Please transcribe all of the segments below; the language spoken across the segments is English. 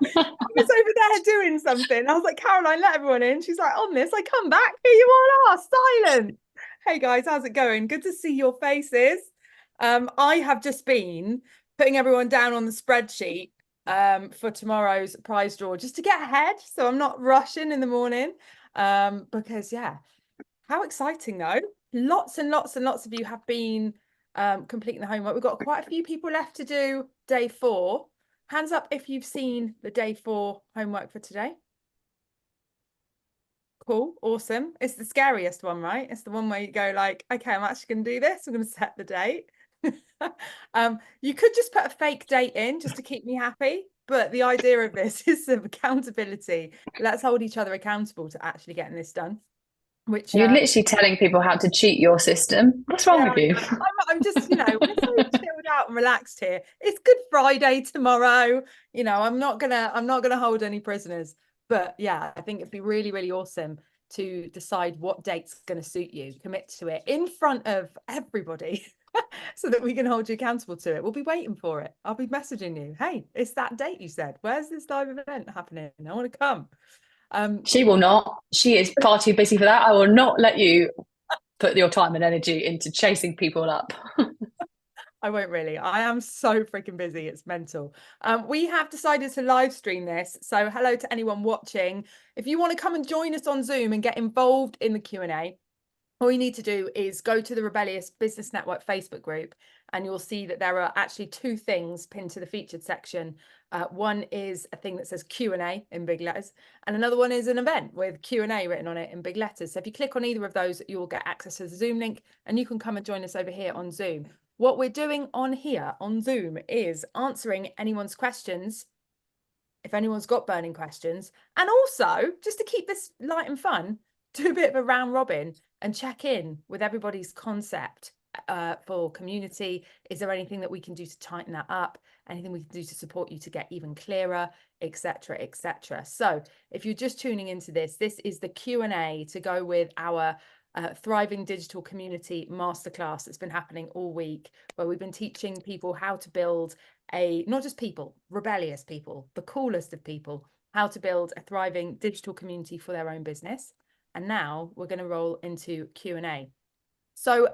was over there doing something. I was like, Caroline, let everyone in. She's like, on this. I come back. Here you all are, silent. Hey guys, how's it going? Good to see your faces. I have just been putting everyone down on the spreadsheet for tomorrow's prize draw just to get ahead. So I'm not rushing in the morning. Because yeah, how exciting though. Lots and lots and lots of you have been completing the homework. We've got quite a few people left to do day 4. Hands up if you've seen the day 4 homework for today. Cool, awesome. It's the scariest one, right? It's the one where you go like, okay, I'm actually going to do this. I'm going to set the date. You could just put a fake date in just to keep me happy. But the idea of this is some accountability. Let's hold each other accountable to actually getting this done. Which You're literally telling people how to cheat your system. What's wrong yeah, with you? I'm just, we're so chilled out and relaxed here. It's Good Friday tomorrow. I'm not gonna hold any prisoners. But yeah, I think it'd be really, really awesome to decide what date's gonna suit you, commit to it in front of everybody, so that we can hold you accountable to it. We'll be waiting for it. I'll be messaging you. Hey, it's that date you said. Where's this live event happening? I want to come. She will not. She is far too busy for that. I will not let you put your time and energy into chasing people up. I won't really. I am so freaking busy. It's mental. We have decided to live stream this. So hello to anyone watching. If you want to come and join us on Zoom and get involved in the Q&A, all you need to do is go to the Rebellious Business Network Facebook group, and you'll see that there are actually 2 things pinned to the featured section. One is a thing that says Q&A in big letters, and another one is an event with Q&A written on it in big letters. So if you click on either of those, you will get access to the Zoom link, and you can come and join us over here on Zoom. What we're doing on here on Zoom is answering anyone's questions, if anyone's got burning questions, and also just to keep this light and fun, do a bit of a round robin and check in with everybody's concept for community. Is there anything that we can do to tighten that up? Anything we can do to support you to get even clearer, etc., etc. So if you're just tuning into this is the Q&A to go with our Thriving Digital Community Masterclass that's been happening all week, where we've been teaching people how to build not just people, rebellious people, the coolest of people, how to build a thriving digital community for their own business. And now we're going to roll into Q&A. So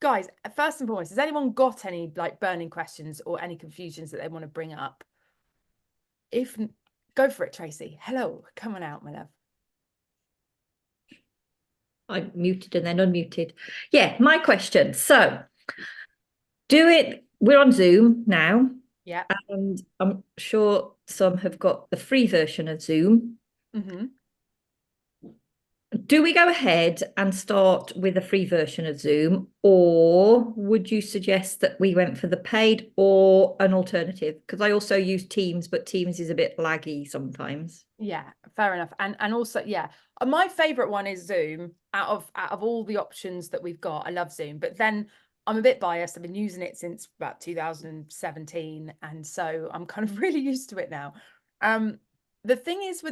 guys, first and foremost, has anyone got any burning questions or any confusions that they want to bring up? If go for it, Tracy. Hello, come on out, my love. I muted and then unmuted. Yeah, my question. So we're on Zoom now. Yeah. And I'm sure some have got the free version of Zoom. Mm-hmm. Do we go ahead and start with a free version of Zoom, or would you suggest that we went for the paid or an alternative? Because I also use Teams, but Teams is a bit laggy sometimes. Yeah, fair enough. And also, yeah, my favorite one is Zoom out of all the options that we've got. I love Zoom, but then I'm a bit biased. I've been using it since about 2017, and so I'm kind of really used to it now. The thing is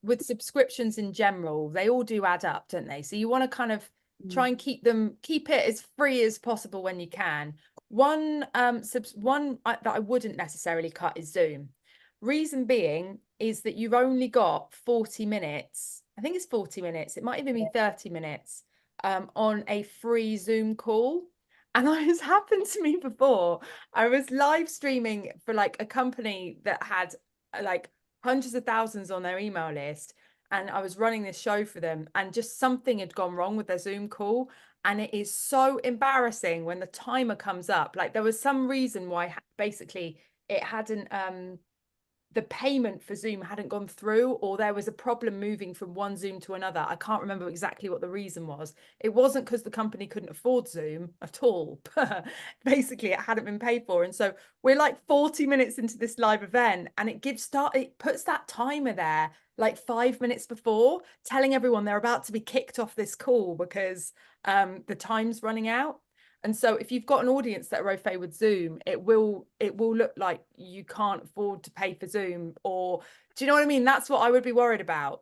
with subscriptions in general, they all do add up, don't they? So you want to kind of try and keep it as free as possible when you can. One that I wouldn't necessarily cut is Zoom. Reason being is that you've only got 40 minutes. I think it's 40 minutes. It might even be 30 minutes on a free Zoom call. And it's happened to me before. I was live streaming for like a company that had like hundreds of thousands on their email list. And I was running this show for them, and just something had gone wrong with their Zoom call. And it is so embarrassing when the timer comes up. Like there was some reason why basically it hadn't the payment for Zoom hadn't gone through, or there was a problem moving from one Zoom to another. I can't remember exactly what the reason was. It wasn't because the company couldn't afford Zoom at all. Basically, it hadn't been paid for. And so we're like 40 minutes into this live event, and it puts that timer there like 5 minutes before, telling everyone they're about to be kicked off this call because the time's running out. And so if you've got an audience that are au fait with Zoom, it will look like you can't afford to pay for Zoom, or do you know what I mean? That's what I would be worried about.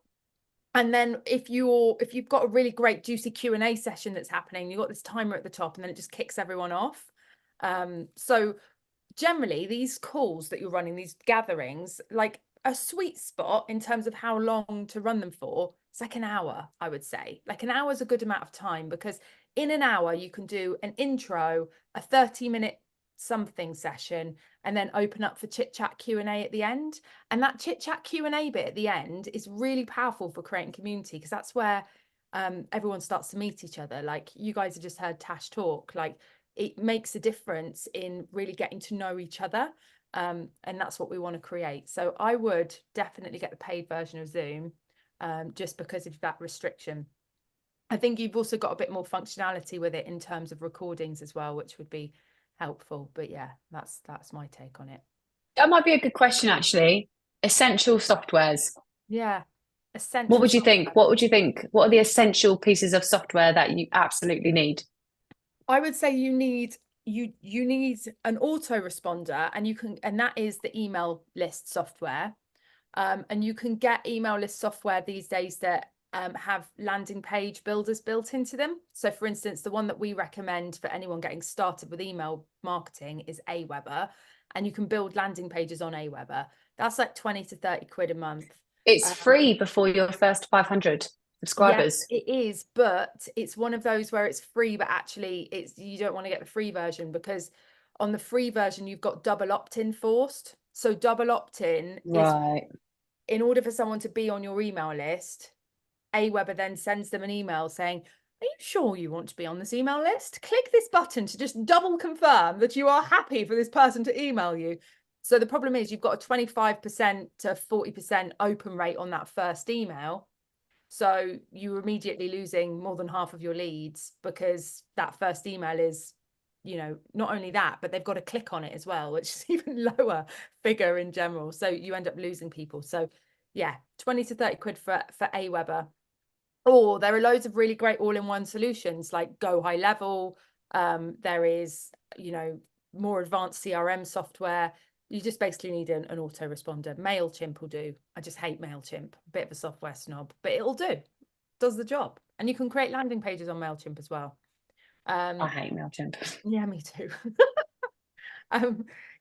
And then if you've got a really great juicy Q&A session that's happening, you've got this timer at the top, and then it just kicks everyone off. So generally these calls that you're running, these gatherings, like a sweet spot in terms of how long to run them for, it's like an hour, I would say. Like an hour is a good amount of time, because in an hour you can do an intro, a 30-minute something session, and then open up for chit chat Q&A at the end. And that chit chat Q&A bit at the end is really powerful for creating community, because that's where everyone starts to meet each other. Like you guys have just heard Tash talk, like it makes a difference in really getting to know each other. And that's what we want to create. So I would definitely get the paid version of Zoom, just because of that restriction. I think you've also got a bit more functionality with it in terms of recordings as well, which would be helpful. But yeah, that's my take on it. That might be a good question, actually. Essential softwares. Yeah. Essential What would you software. think? What would you think? What are the essential pieces of software that you absolutely need? I would say you need an autoresponder, and that is the email list software. And you can get email list software these days that have landing page builders built into them. So for instance, the one that we recommend for anyone getting started with email marketing is Aweber, and you can build landing pages on Aweber. That's like 20 to 30 quid a month. It's free before your first 500 subscribers. Yeah, it is, but it's one of those where it's free, but actually you don't want to get the free version, because on the free version you've got double opt-in forced. So double opt-in is, in order for someone to be on your email list, Aweber then sends them an email saying, are you sure you want to be on this email list? Click this button to just double confirm that you are happy for this person to email you. So the problem is you've got a 25% to 40% open rate on that first email. So you're immediately losing more than half of your leads, because that first email is, not only that, but they've got to click on it as well, which is even lower figure in general. So you end up losing people. So yeah, 20 to 30 quid for Aweber. Or there are loads of really great all-in-one solutions like Go High Level. There is, more advanced CRM software. You just basically need an autoresponder. MailChimp will do. I just hate MailChimp, a bit of a software snob, but it'll do. Does the job. And you can create landing pages on MailChimp as well. I hate MailChimp. Yeah, me too.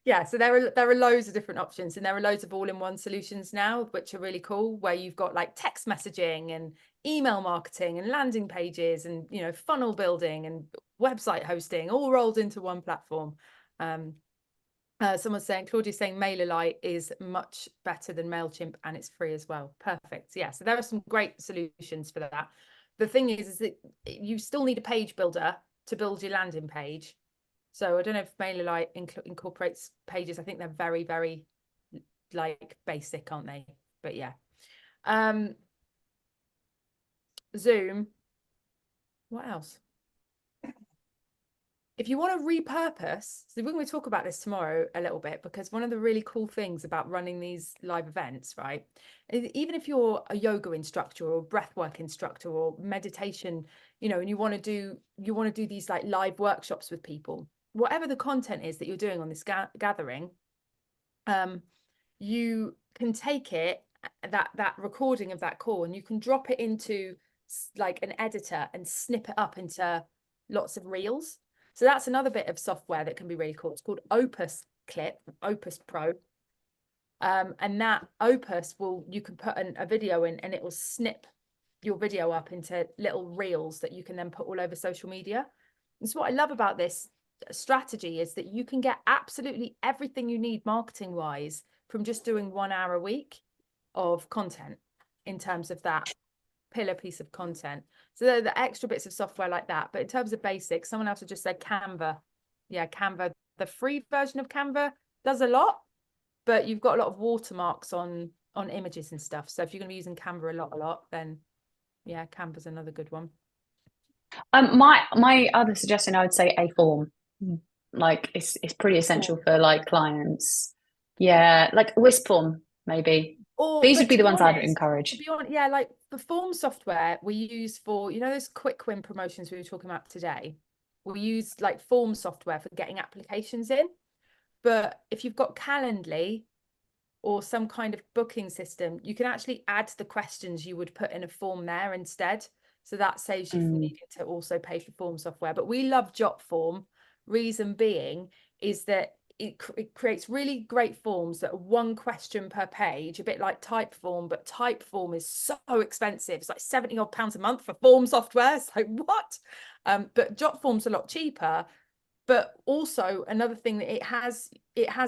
Yeah, so there are loads of different options, and there are loads of all-in-one solutions now, which are really cool, where you've got like text messaging and email marketing and landing pages and funnel building and website hosting all rolled into one platform. Someone's saying, Claudia's saying MailerLite is much better than MailChimp, and it's free as well. Perfect. Yeah, so there are some great solutions for that. The thing is that you still need a page builder to build your landing page. So I don't know if MailerLite incorporates pages. I think they're very, very like basic, aren't they? But yeah. Zoom. What else? If you want to repurpose, so we're going to talk about this tomorrow a little bit, because one of the really cool things about running these live events, right? Even if you're a yoga instructor or a breathwork instructor or meditation, and you want to do these like live workshops with people, whatever the content is that you're doing on this gathering, you can take it, that recording of that call, and you can drop it into like an editor and snip it up into lots of reels. So that's another bit of software that can be really cool. It's called Opus Clip, Opus Pro. And that Opus you can put a video in, and it will snip your video up into little reels that you can then put all over social media. And so what I love about this strategy is that you can get absolutely everything you need marketing wise from just doing 1 hour a week of content in terms of that pillar piece of content. So there are the extra bits of software like that. But in terms of basics, someone else had just said Canva. Yeah, Canva, the free version of Canva does a lot, but you've got a lot of watermarks on images and stuff. So if you're going to be using Canva a lot, then yeah, Canva's another good one. My other suggestion, I would say a form. Like it's pretty essential for like clients. Yeah, like a Wisp form maybe. These would be the ones I'd encourage. Yeah, like the form software we use for, those quick win promotions we were talking about today. We use like form software for getting applications in. But if you've got Calendly or some kind of booking system, you can actually add the questions you would put in a form there instead. So that saves you from needing to also pay for form software. But we love Jotform. Reason being is that it creates really great forms that are one question per page, a bit like Typeform, but Typeform is so expensive. It's like 70 odd pounds a month for form software. It's like, what? But Jotform's a lot cheaper. But also another thing that it has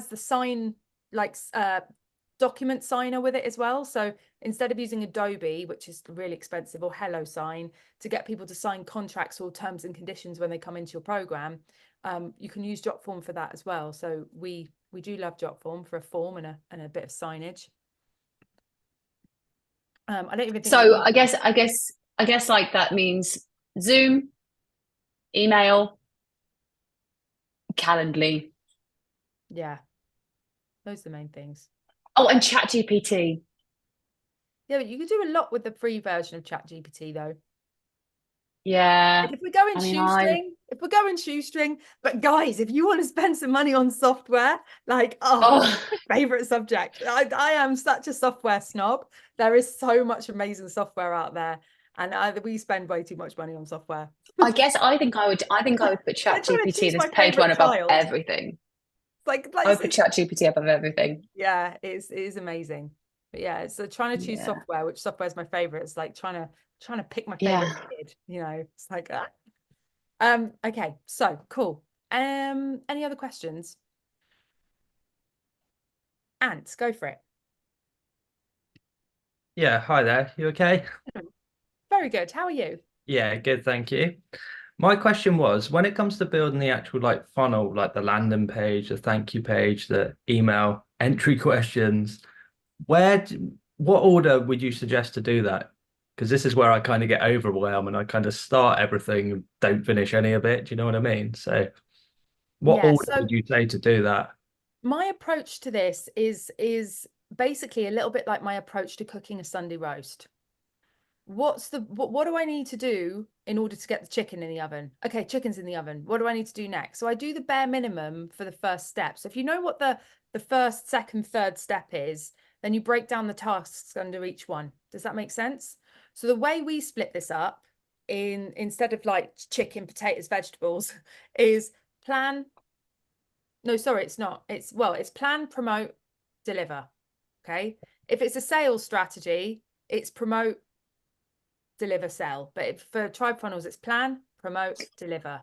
the sign, like document signer with it as well. So instead of using Adobe, which is really expensive, or HelloSign to get people to sign contracts or terms and conditions when they come into your program, you can use Jotform for that as well. So we do love Jotform for a form and a bit of signage. I don't even think so I guess like that means Zoom, email, Calendly. Yeah, those are the main things. Oh, and ChatGPT. Yeah, but you can do a lot with the free version of ChatGPT though. Yeah. Like if we go in I mean, shoestring, but guys, if you want to spend some money on software, like favorite subject. I am such a software snob. There is so much amazing software out there, and we spend way too much money on software. I think I would put ChatGPT this page one above everything. Like I would put ChatGPT above everything. Yeah, it is amazing. But yeah, so trying to choose software, which software is my favorite. It's like trying to pick my favorite kid, you know. It's like okay, so cool. Any other questions? Ant, go for it. Yeah, hi there. You okay? Very good. How are you? Yeah, good, thank you. My question was, when it comes to building the actual like funnel, like the landing page, the thank you page, the email entry questions, what order would you suggest to do that? Because this is where I kind of get overwhelmed and I kind of start everything and don't finish any of it. Do you know what I mean? So what order would you say to do that? My approach to this is basically a little bit like my approach to cooking a Sunday roast. What do I need to do in order to get the chicken in the oven? Okay, chicken's in the oven. What do I need to do next? So I do the bare minimum for the first step. So if you know what the first, second, third step is, then you break down the tasks under each one. Does that make sense? So the way we split this up instead of like chicken, potatoes, vegetables is plan. No, sorry, it's not. It's plan, promote, deliver. Okay. If it's a sales strategy, it's promote, deliver, sell. But for Tribe Funnels, it's plan, promote, deliver.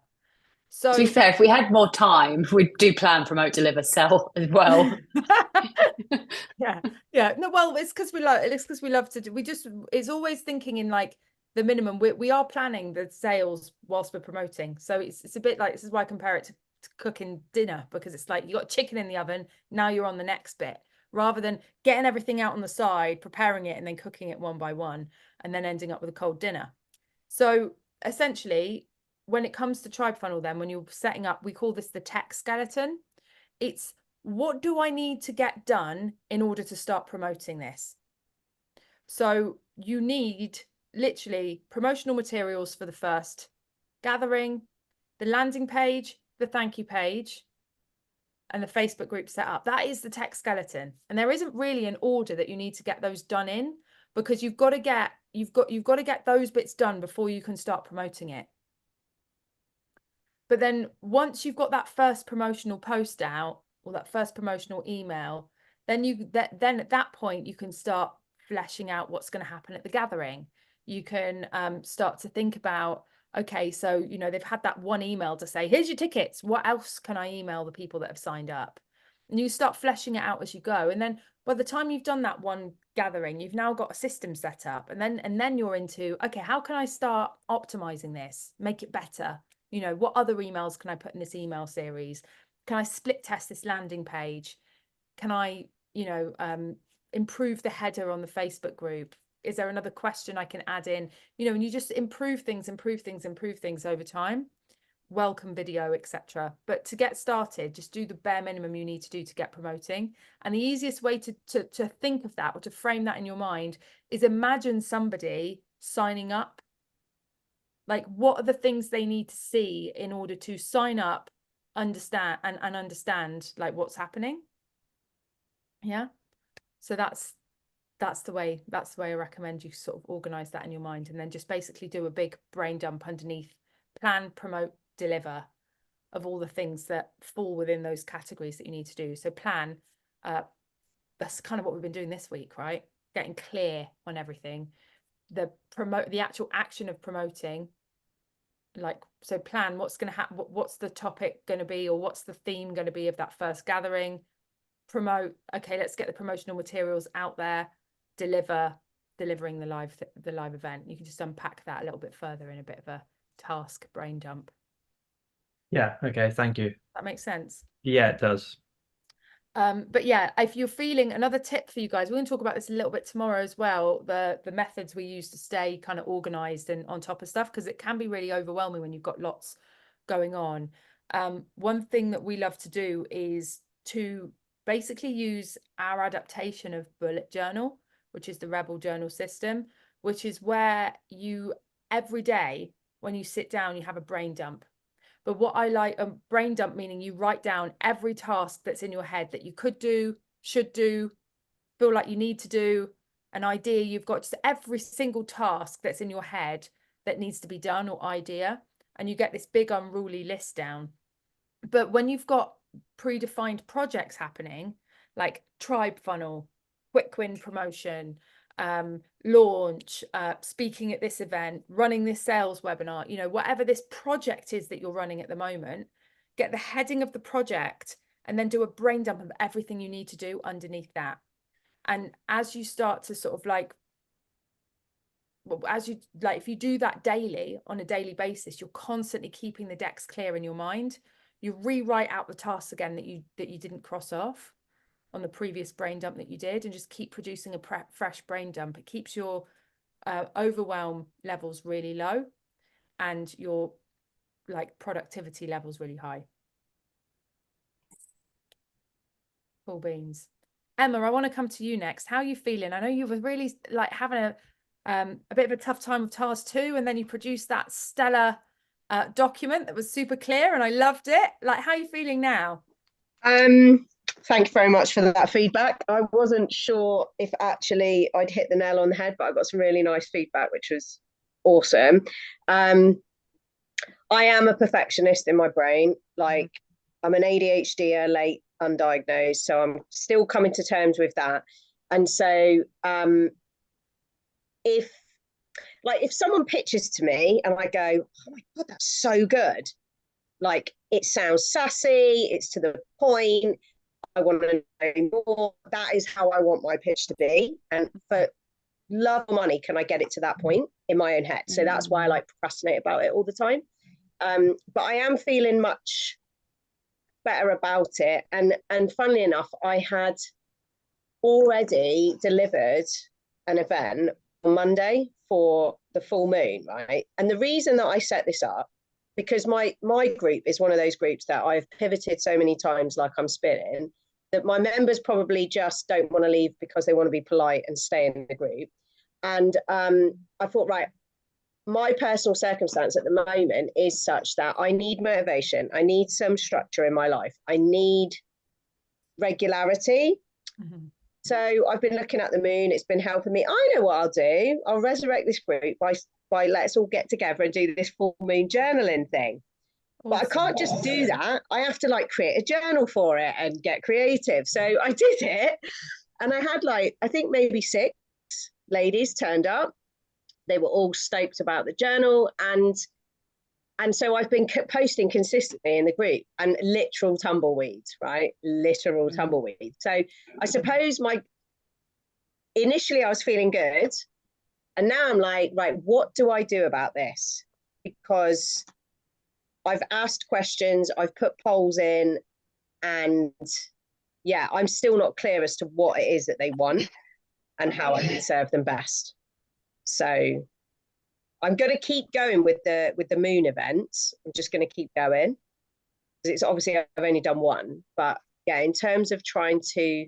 So to be fair, if we had more time, we'd do plan, promote, deliver, sell as well. yeah. No, well, it's because we love to do. It's always thinking in like the minimum. We are planning the sales whilst we're promoting. So it's a bit like, this is why I compare it to cooking dinner, because it's like you got chicken in the oven, now you're on the next bit, rather than getting everything out on the side, preparing it, and then cooking it one by one, and then ending up with a cold dinner. So essentially, when it comes to Tribe Funnel, then when you're setting up, we call this the tech skeleton. It's what do I need to get done in order to start promoting this? So you need literally promotional materials for the first gathering, the landing page, the thank you page, and the Facebook group set up. That is the tech skeleton. And there isn't really an order that you need to get those done in, because you've got to get those bits done before you can start promoting it. But then once you've got that first promotional post out, or that first promotional email, then then at that point you can start fleshing out what's going to happen at the gathering. You can start to think about, okay, so you know they've had that one email to say, here's your tickets, what else can I email the people that have signed up? And you start fleshing it out as you go. And then by the time you've done that one gathering, you've now got a system set up, and then you're into, okay, how can I start optimizing this, make it better? You know, what other emails can I put in this email series? Can I split test this landing page? Can I, you know, improve the header on the Facebook group? Is there another question I can add in? You know, and you just improve things over time. Welcome video, etc. But to get started, just do the bare minimum you need to do to get promoting. And the easiest way to think of that, or to frame that in your mind, is imagine somebody signing up. Like, what are the things they need to see in order to sign up, understand and understand like what's happening? Yeah. So that's the way I recommend you sort of organize that in your mind, and then just basically do a big brain dump underneath plan, promote, deliver. of all the things that fall within those categories that you need to do. So plan, that's kind of what we've been doing this week, right? Getting clear on everything. The actual action of promoting, like, so plan what's going to happen, what's the topic going to be, or what's the theme going to be of that first gathering. Promote, okay, let's get the promotional materials out there. Delivering the live event. You can just unpack that a little bit further in a bit of a task brain dump. Yeah, okay, thank you. That makes sense. Yeah, it does. But yeah, if you're feeling, another tip for you guys, we're going to talk about this a little bit tomorrow as well, the methods we use to stay kind of organized and on top of stuff, because it can be really overwhelming when you've got lots going on. One thing that we love to do is to basically use our adaptation of bullet journal, which is the Rebel journal system, which is where you, every day when you sit down, you have a brain dump. But what I like, a brain dump meaning you write down every task that's in your head that you could do, should do, feel like you need to do, an idea you've got, just every single task that's in your head that needs to be done or idea. And you get this big unruly list down. But when you've got predefined projects happening, like tribe funnel, quick win promotion, launch, speaking at this event, running this sales webinar, you know, whatever this project is that you're running at the moment, get the heading of the project and then do a brain dump of everything you need to do underneath that. And as you start to sort of like, if you do that daily, on a daily basis, you're constantly keeping the decks clear in your mind. You rewrite out the tasks again that you didn't cross off on the previous brain dump that you did, and just keep producing a fresh brain dump. It keeps your overwhelm levels really low and your like productivity levels really high. Cool beans. Emma, I want to come to you next. How are you feeling? I know you were really like having a bit of a tough time with task 2, and then you produced that stellar document that was super clear and I loved it. Like, how are you feeling now? Thank you very much for that feedback. I wasn't sure if actually I'd hit the nail on the head, but I got some really nice feedback, which was awesome. I am a perfectionist in my brain. Like, I'm an ADHD, late undiagnosed, so I'm still coming to terms with that. And so if someone pitches to me and I go, oh my God, that's so good. Like, it sounds sassy, it's to the point, I want to know more. That is how I want my pitch to be. And for love or money, can I get it to that point in my own head? So that's why I like procrastinate about it all the time. But I am feeling much better about it. And funnily enough, I had already delivered an event on Monday for the full moon, right? And the reason that I set this up, because my group is one of those groups that I've pivoted so many times, like I'm spinning, that my members probably just don't want to leave because they want to be polite and stay in the group. And I thought, right, my personal circumstance at the moment is such that I need motivation. I need some structure in my life. I need regularity. Mm-hmm. So I've been looking at the moon. It's been helping me. I know what I'll do. I'll resurrect this group by let's all get together and do this full moon journaling thing. But I can't just do that. I have to like create a journal for it and get creative. So I did it. And I had like, I think maybe 6 ladies turned up. They were all stoked about the journal. And so I've been posting consistently in the group, and literal tumbleweeds, right? Literal tumbleweeds. So I suppose initially I was feeling good. And now I'm like, right, what do I do about this? Because I've asked questions, I've put polls in, and yeah, I'm still not clear as to what it is that they want and how I can serve them best. So I'm going to keep going with the moon events. I'm just going to keep going. It's obviously I've only done one, but yeah, in terms of trying to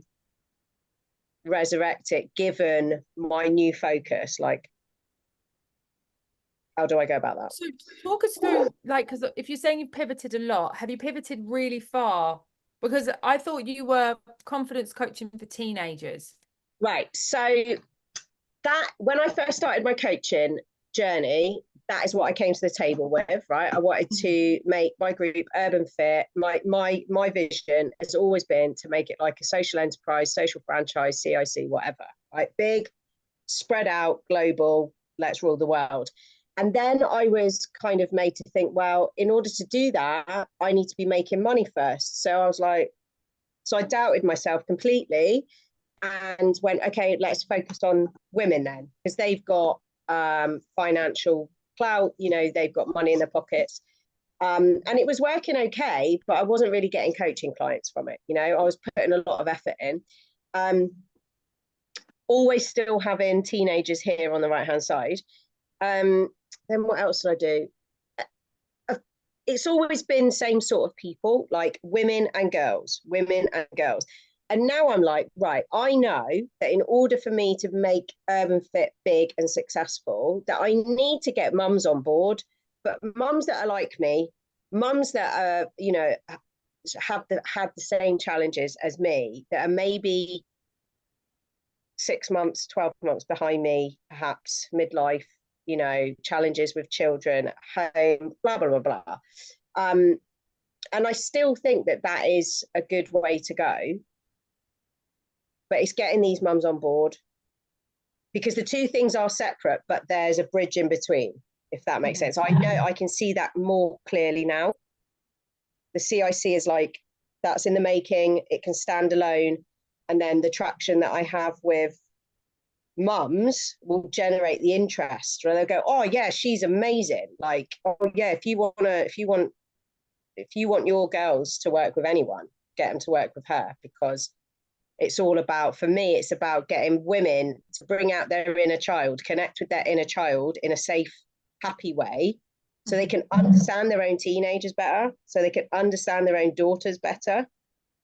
resurrect it, given my new focus, like, how do I go about that? So talk us through, like, because if you're saying you've pivoted a lot, have you pivoted really far? Because I thought you were confidence coaching for teenagers. Right. So that when I first started my coaching journey, that is what I came to the table with, right? I wanted to make my group urban fit. My vision has always been to make it like a social enterprise, social franchise, CIC, whatever, right? Big, spread out, global, let's rule the world. And then I was kind of made to think, well, in order to do that, I need to be making money first. So I was like, so I doubted myself completely and went, okay, let's focus on women then, because they've got financial clout, you know, they've got money in their pockets. And it was working okay, but I wasn't really getting coaching clients from it. You know, I was putting a lot of effort in. Always still having teenagers here on the right-hand side. Then what else did I do? It's always been same sort of people, like women and girls. And now I'm like, right, I know that in order for me to make Urban Fit big and successful, that I need to get mums on board, but mums that are like me, mums that are, you know, have had the same challenges as me, that are maybe 6 months, 12 months behind me, perhaps midlife, you know, challenges with children, home, blah, blah, blah, blah. And I still think that that is a good way to go. But it's getting these mums on board, because the two things are separate, but there's a bridge in between, if that makes sense. I know I can see that more clearly now. The CIC is like, that's in the making, it can stand alone. And then the traction that I have with mums will generate the interest, where they'll go, oh yeah, she's amazing. Like, oh yeah, if you want your girls to work with anyone, get them to work with her, because it's all about, for me, it's about getting women to bring out their inner child, connect with their inner child in a safe, happy way, so they can understand their own teenagers better, so they can understand their own daughters better,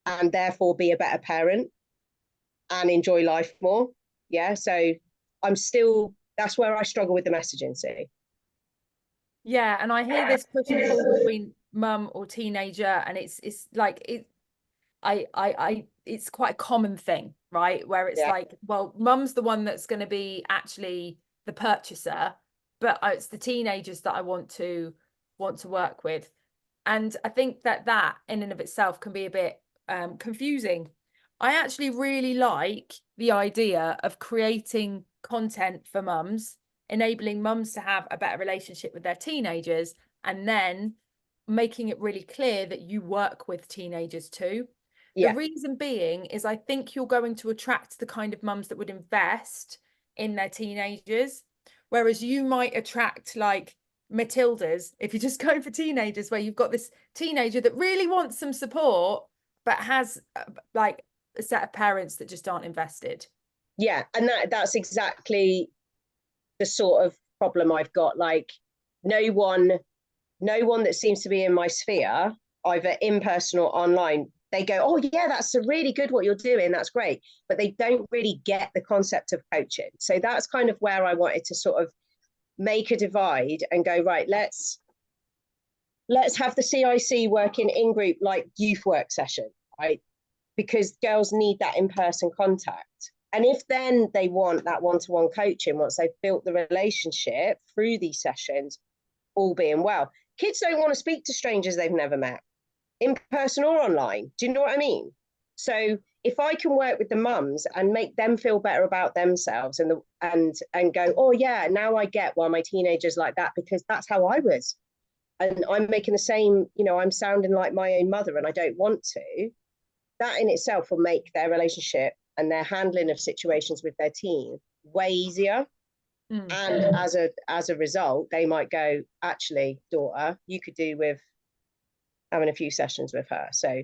and therefore be a better parent and enjoy life more. Yeah. So that's where I struggle with the messaging, see. Yeah. And I hear this push and pull between mum or teenager, and it's like, it's quite a common thing, right? Where it's like, well, mum's the one that's going to be actually the purchaser, but it's the teenagers that I want to work with. And I think that in and of itself can be a bit confusing. I actually really like the idea of creating content for mums, enabling mums to have a better relationship with their teenagers, and then making it really clear that you work with teenagers too. Yeah. The reason being is I think you're going to attract the kind of mums that would invest in their teenagers, whereas you might attract like Matildas if you're just going for teenagers, where you've got this teenager that really wants some support but has like a set of parents that just aren't invested. Yeah, and that's exactly the sort of problem I've got. Like, no one that seems to be in my sphere, either in person or online, they go, oh yeah, that's really good what you're doing, that's great, but they don't really get the concept of coaching. So that's kind of where I wanted to sort of make a divide and go, right, let's have the CIC working in group like youth work session, right? Because girls need that in-person contact. And if then they want that one-to-one coaching, once they've built the relationship through these sessions, all being well, kids don't want to speak to strangers they've never met, in person or online. Do you know what I mean? So if I can work with the mums and make them feel better about themselves and go, oh yeah, now I get why my teenager's like that, because that's how I was. And I'm making the same, you know, I'm sounding like my own mother and I don't want to. That in itself will make their relationship and their handling of situations with their teen way easier. And as a result, they might go, actually, daughter, you could do with having a few sessions with her. So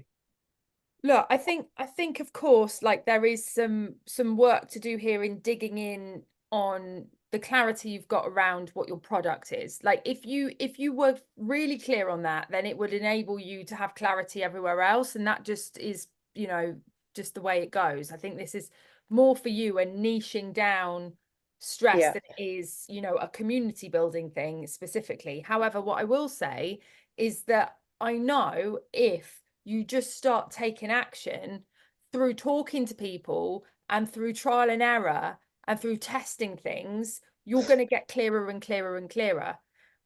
look, I think of course, like there is some work to do here in digging in on the clarity you've got around what your product is. Like if you were really clear on that, then it would enable you to have clarity everywhere else. And that just is, you know, just the way it goes. I think this is more for you and niching down stress than it is, you know, a community building thing specifically. However, what I will say is that I know if you just start taking action through talking to people and through trial and error and through testing things, you're going to get clearer and clearer and clearer.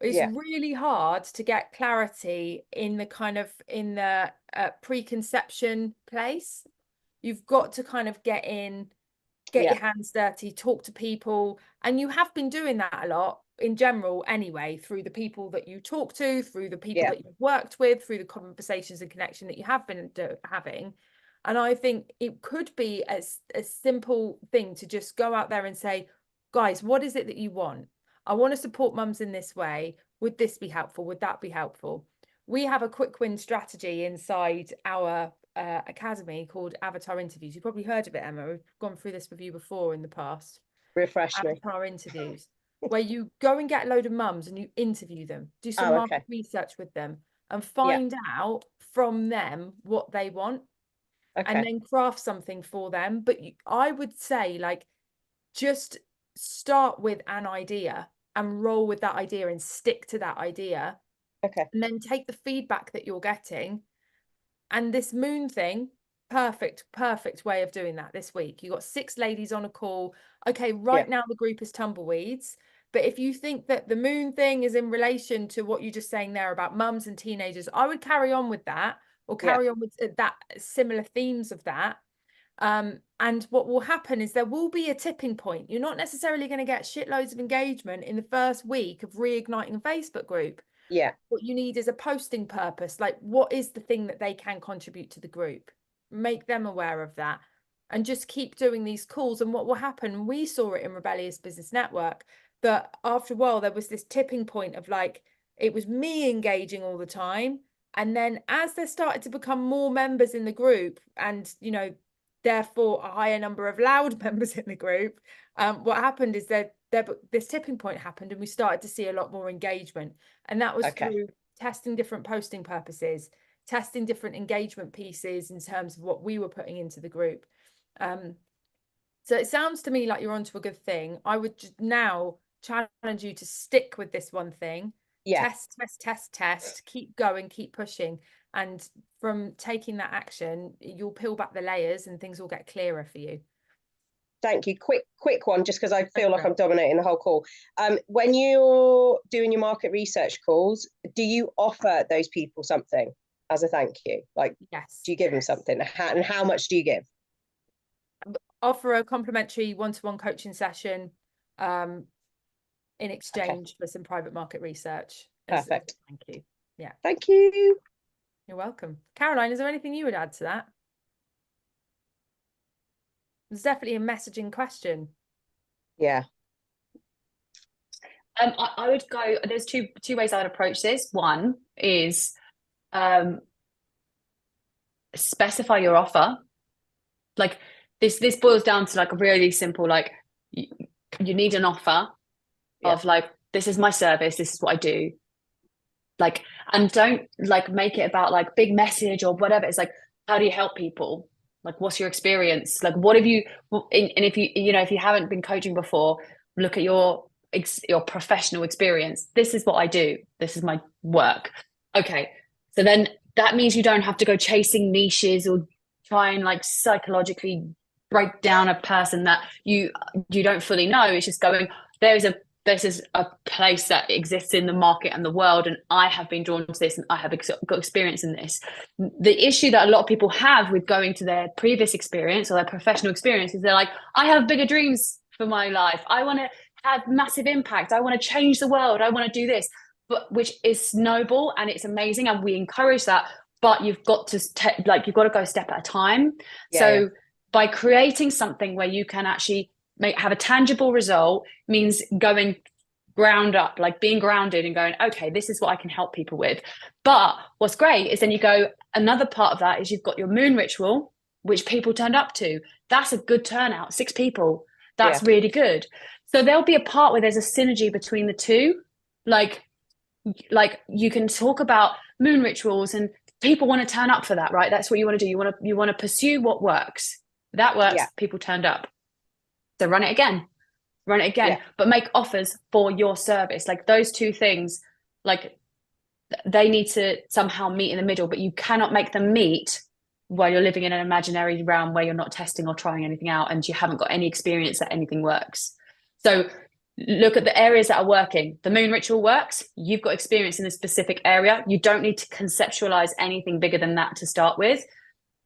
It's Yeah. really hard to get clarity in the preconception place. You've got to kind of get Yeah. your hands dirty, talk to people. And you have been doing that a lot in general anyway, through the people that you talk to, through the people Yeah. that you've worked with, through the conversations and connection that you have been having. And I think it could be a simple thing to just go out there and say, guys, what is it that you want? I want to support mums in this way. Would this be helpful? Would that be helpful? We have a quick win strategy inside our academy called Avatar Interviews. You've probably heard of it, Emma. We've gone through this with you before in the past. Refresh me. Avatar Interviews, where you go and get a load of mums and you interview them, do some market research with them, and find out from them what they want, and then craft something for them. But I would say, like, just start with an idea and roll with that idea and stick to that idea. And then take the feedback that you're getting. And this moon thing, perfect way of doing that this week. You got 6 ladies on a call. Okay, right now the group is tumbleweeds. But if you think that the moon thing is in relation to what you're just saying there about mums and teenagers, I would carry on with that, or carry on with that similar themes of that. And what will happen is there will be a tipping point. You're not necessarily going to get shitloads of engagement in the first week of reigniting a Facebook group. Yeah. What you need is a posting purpose. Like, what is the thing that they can contribute to the group? Make them aware of that, and just keep doing these calls. And what will happen, we saw it in Rebellious Business Network, that after a while there was this tipping point of, like, it was me engaging all the time. And then as there started to become more members in the group, and, you know, therefore a higher number of loud members in the group, what happened is that this tipping point happened, and we started to see a lot more engagement. And that was through testing different posting purposes, testing different engagement pieces in terms of what we were putting into the group. So it sounds to me like you're onto a good thing. I would just now challenge you to stick with this one thing. Test, keep going, keep pushing. And from taking that action, you'll peel back the layers and things will get clearer for you. Thank you. Quick one, just because I feel like I'm dominating the whole call. When you're doing your market research calls, do you offer those people something as a thank you? Like, yes. Do you give them something? And how much do you give? Offer a complimentary one-to-one coaching session in exchange for some private market research. Perfect. Thank you. Yeah. Thank you. You're welcome. Caroline, is there anything you would add to that? There's definitely a messaging question. Yeah. I would go, there's two ways I would approach this. One is specify your offer. Like this boils down to like a really simple, like you need an offer of like, this is my service, this is what I do. Like, and don't like make it about like big message or whatever. It's like, how do you help people? Like, what's your experience? Like, what have you, and if you haven't been coaching before, look at your professional experience. This is what I do. This is my work. Okay. So then that means you don't have to go chasing niches or try and like psychologically break down a person that you don't fully know. It's just going, this is a place that exists in the market and the world, and I have been drawn to this and I have got experience in this. The issue that a lot of people have with going to their previous experience or their professional experience is they're like, I have bigger dreams for my life. I want to have massive impact. I want to change the world. I want to do this, but which is noble and it's amazing. And we encourage that, but you've got to you've got to go a step at a time. By creating something where you can actually have a tangible result means going ground up, like being grounded and going, okay, this is what I can help people with. But what's great is then you go, another part of that is you've got your moon ritual, which people turned up to. That's a good turnout, 6 people. That's really good. So there'll be a part where there's a synergy between the two. Like you can talk about moon rituals and people want to turn up for that, right? That's what you want to do. You want to pursue what works. That works. People turned up. So run it again, but make offers for your service. Like those two things, like they need to somehow meet in the middle, but you cannot make them meet while you're living in an imaginary realm where you're not testing or trying anything out and you haven't got any experience that anything works. So look at the areas that are working. The moon ritual works. You've got experience in a specific area. You don't need to conceptualize anything bigger than that to start with.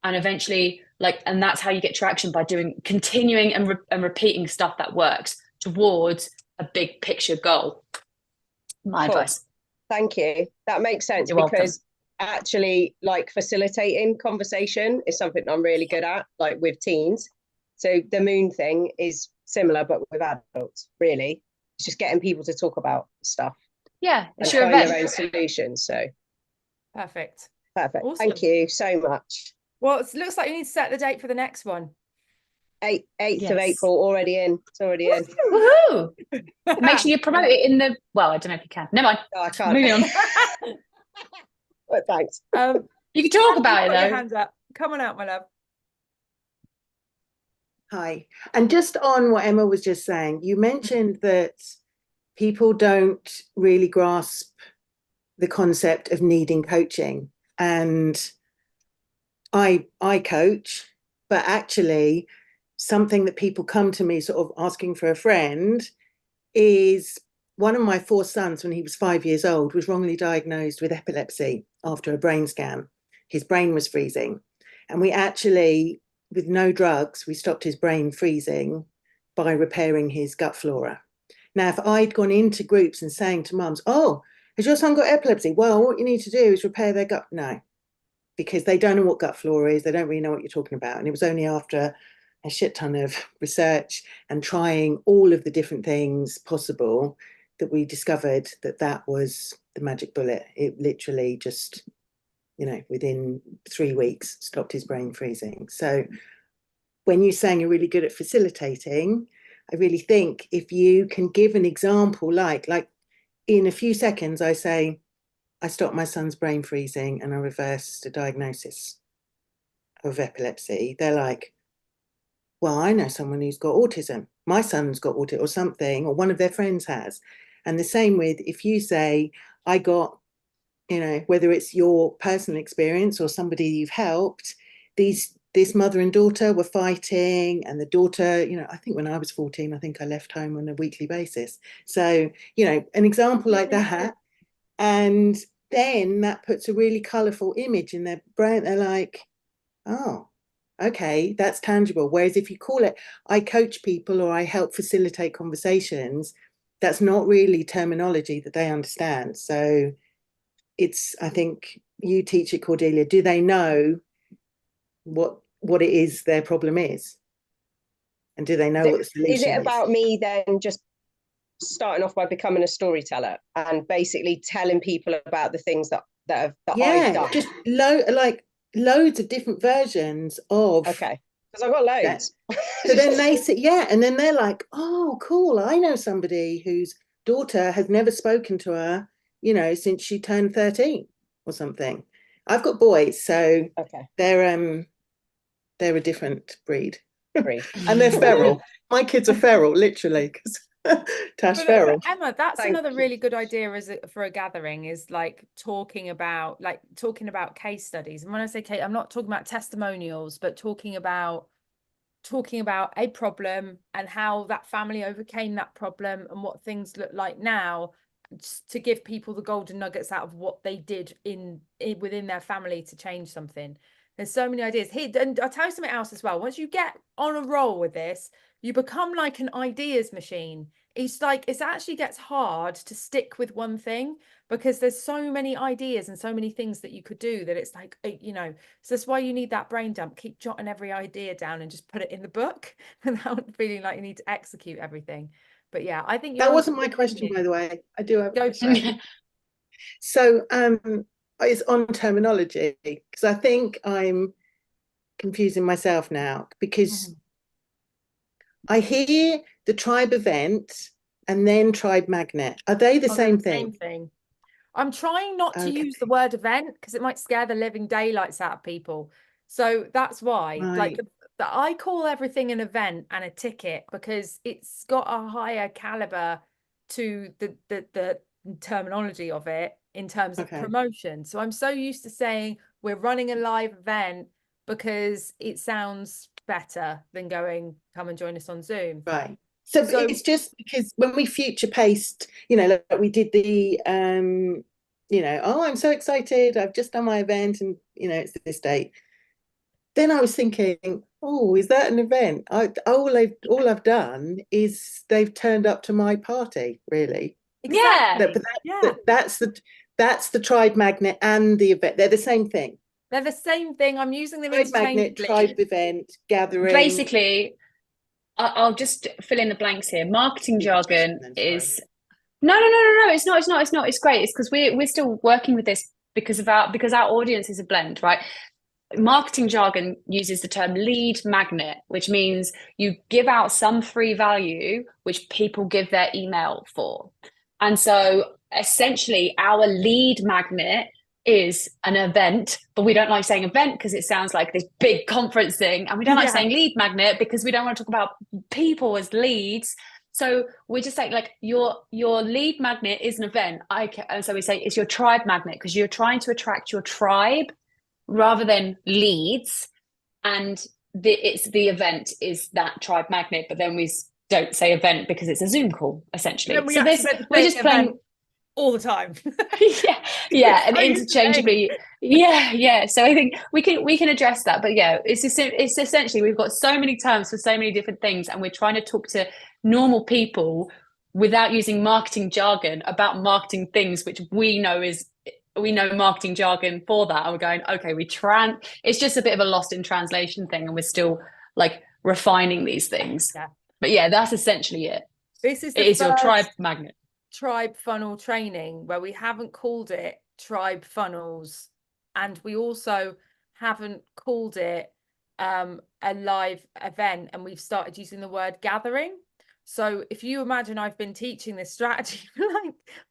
And eventually, and that's how you get traction, by continuing and repeating stuff that works towards a big picture goal. My advice. Thank you. That makes sense. You're because actually, facilitating conversation is something I'm really good at, with teens. So the moon thing is similar, but with adults, really. It's just getting people to talk about stuff. Yeah, And sure. find their own solutions. So Perfect. Awesome. Thank you so much. Well, it looks like you need to set the date for the next one. 8th of April, already in. It's already in. Woohoo! Make sure you promote it in the. Well, I don't know if you can. Never mind. No, I can't. Moving on. But thanks. You can talk about it Put your though. hands up. Come on out, my love. Hi. And just on what Emma was just saying, you mentioned that people don't really grasp the concept of needing coaching. And I coach, but actually something that people come to me sort of asking for a friend is one of my 4 sons, when he was 5 years old, was wrongly diagnosed with epilepsy after a brain scan. His brain was freezing. And we actually, with no drugs, we stopped his brain freezing by repairing his gut flora. Now, if I'd gone into groups and saying to mums, oh, has your son got epilepsy? Well, what you need to do is repair their gut. No, because they don't know what gut flora is. They don't really know what you're talking about. And it was only after a shit ton of research and trying all of the different things possible that we discovered that that was the magic bullet. It literally just, within 3 weeks, stopped his brain freezing. So when you're saying you're really good at facilitating, I really think if you can give an example, like in a few seconds, I say, I stopped my son's brain freezing and I reversed a diagnosis of epilepsy. They're like, well, I know someone who's got autism. My son's got autism or something, or one of their friends has. And the same with, if you say, I got, whether it's your personal experience or somebody you've helped, this mother and daughter were fighting, and the daughter, I think when I was 14, I think I left home on a weekly basis. So, an example like that. And then that puts a really colourful image in their brain. They're like, oh, okay, that's tangible. Whereas if you call it, I coach people or I help facilitate conversations, that's not really terminology that they understand. So I think you teach it, Cordelia. Do they know what it is their problem is? And do they know what the solution is? Is it about me then just starting off by becoming a storyteller and basically telling people about the things that I've done? Just loads of different versions of. Okay, because I've got loads. So then they say, and then they're like, oh, cool. I know somebody whose daughter has never spoken to her, since she turned 13 or something. I've got boys, so they're a different breed. And they're feral. My kids are feral, literally, because Tash feral. Emma, that's another really good idea for a gathering, is talking about case studies. And when I say case, I'm not talking about testimonials, but talking about a problem and how that family overcame that problem and what things look like now, to give people the golden nuggets out of what they did within their family to change something. There's so many ideas here. And I'll tell you something else as well. Once you get on a roll with this, you become like an ideas machine. It actually gets hard to stick with one thing, because there's so many ideas and so many things that you could do that it's so that's why you need that brain dump. Keep jotting every idea down and just put it in the book without feeling like you need to execute everything. But yeah, I think that wasn't my question, by the way. I do have a question. So it's on terminology, because I think I'm confusing myself now, because I hear the tribe event and then tribe magnet. Are they the same thing? Same thing. I'm trying not to use the word event because it might scare the living daylights out of people. So that's why, I call everything an event and a ticket, because it's got a higher caliber to the terminology of it in terms of promotion. So I'm so used to saying we're running a live event because it sounds better than going, come and join us on Zoom. Right. So So- it's just because when we future paced, you know, like we did the you know, oh, I'm so excited, I've just done my event and you know it's this date. Then I was thinking, oh, is that an event? All I've done is they've turned up to my party, really. Yeah. But Yeah. that's the Tribe Magnet and the event. They're the same thing. They're the same thing. I'm using them Tribe Magnet, interchangeably. Tribe event, gathering. Basically, I'll just fill in the blanks here. Marketing jargon Then, sorry. is no. It's not. It's great. It's because we're still working with this because our audience is a blend, right? Marketing jargon uses the term lead magnet, which means you give out some free value which people give their email for. And so essentially our lead magnet is an event, but we don't like saying event because it sounds like this big conference thing. And we don't like saying lead magnet because we don't want to talk about people as leads. So we just say like your lead magnet is an event. And so we say it's your tribe magnet because you're trying to attract your tribe rather than leads, and the event is that tribe magnet, but then we don't say event because it's a Zoom call essentially. Then we So actually we're just playing all the time. yeah, and So interchangeably, yeah. So I think we can address that, but yeah, it's essentially we've got so many terms for so many different things, and we're trying to talk to normal people without using marketing jargon about marketing things which we know marketing jargon for that, and we're going, okay, it's just a bit of a lost in translation thing, and we're still like refining these things. Yeah. But yeah, that's essentially it. This is It is your tribe magnet. Tribe funnel training where we haven't called it tribe funnels, and we also haven't called it a live event, and we've started using the word gathering. So if you imagine, I've been teaching this strategy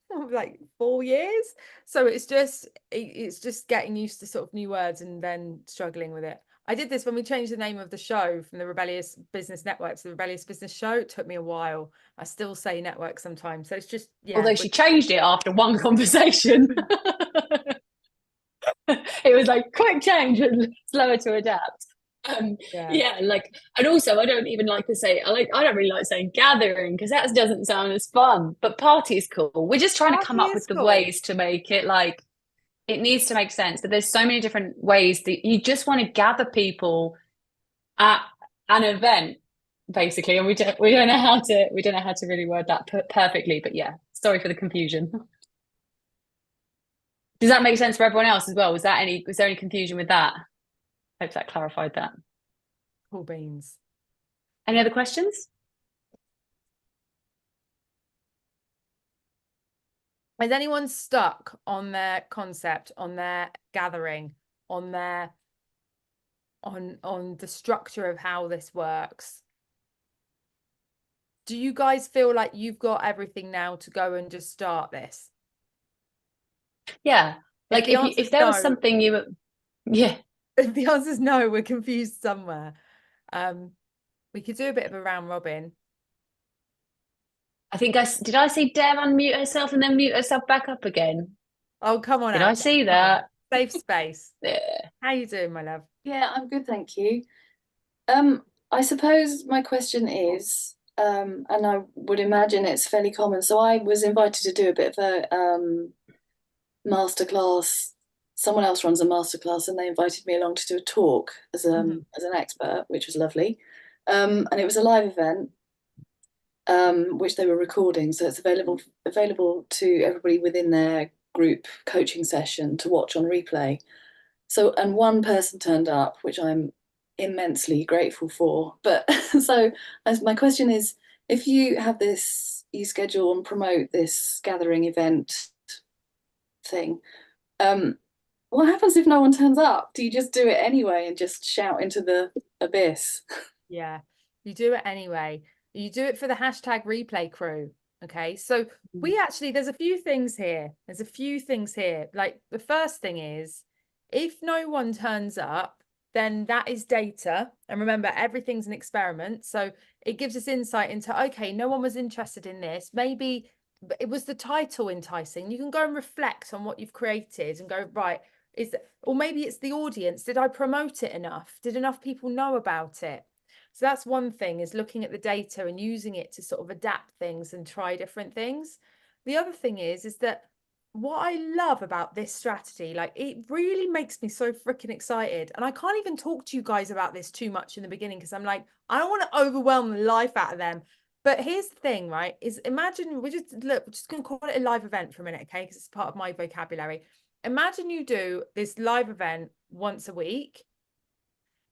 for like 4 years, so it's just getting used to sort of new words and then struggling with it. I did this when we changed the name of the show from the Rebellious Business Network to the Rebellious Business Show. It took me a while. I still say network sometimes. So it's just, yeah. Although she changed it after one conversation. It was like quick change and slower to adapt. Like, and also I don't even like to say, I don't really like saying gathering because that doesn't sound as fun, but party is cool. We're just trying to come up with the ways to make it like, it needs to make sense, but there's so many different ways that you just want to gather people at an event, basically, and we don't know how to really word that perfectly. But yeah, sorry for the confusion. Does that make sense for everyone else as well? Was there any confusion with that? Hope that clarified that. Cool beans. Any other questions? Is anyone stuck on their concept, on their gathering, on their on the structure of how this works? Do you guys feel like you've got everything now to go and just start this? Yeah. Like if there was something you If the answer is no, we're confused somewhere. We could do a bit of a round robin. I think did I see Dev unmute herself and then mute herself back up again? Oh, come on. Did I see that? Safe space. Yeah. How you doing, my love? Yeah, I'm good, thank you. I suppose my question is, and I would imagine it's fairly common. So I was invited to do a bit of a masterclass. Someone else runs a masterclass, and they invited me along to do a talk as an expert, which was lovely. And it was a live event, which they were recording, so it's available to everybody within their group coaching session to watch on replay. So, and one person turned up, which I'm immensely grateful for. But so my question is, if you have this, you schedule and promote this gathering event thing, what happens if no one turns up? Do you just do it anyway and just shout into the abyss? Yeah, you do it anyway. You do it for the hashtag replay crew. Okay, so there's a few things here. Like the first thing is, if no one turns up, then that is data. And remember, everything's an experiment. So it gives us insight into, okay, no one was interested in this. Maybe it was the title enticing. You can go and reflect on what you've created and go, right, or maybe it's the audience. Did I promote it enough? Did enough people know about it? So that's one thing, is looking at the data and using it to sort of adapt things and try different things. The other thing is that what I love about this strategy, like, it really makes me so freaking excited. And I can't even talk to you guys about this too much in the beginning, because I'm like, I don't want to overwhelm the life out of them. But here's the thing, right? Is imagine we're just going to call it a live event for a minute, okay? Because it's part of my vocabulary. Imagine you do this live event once a week.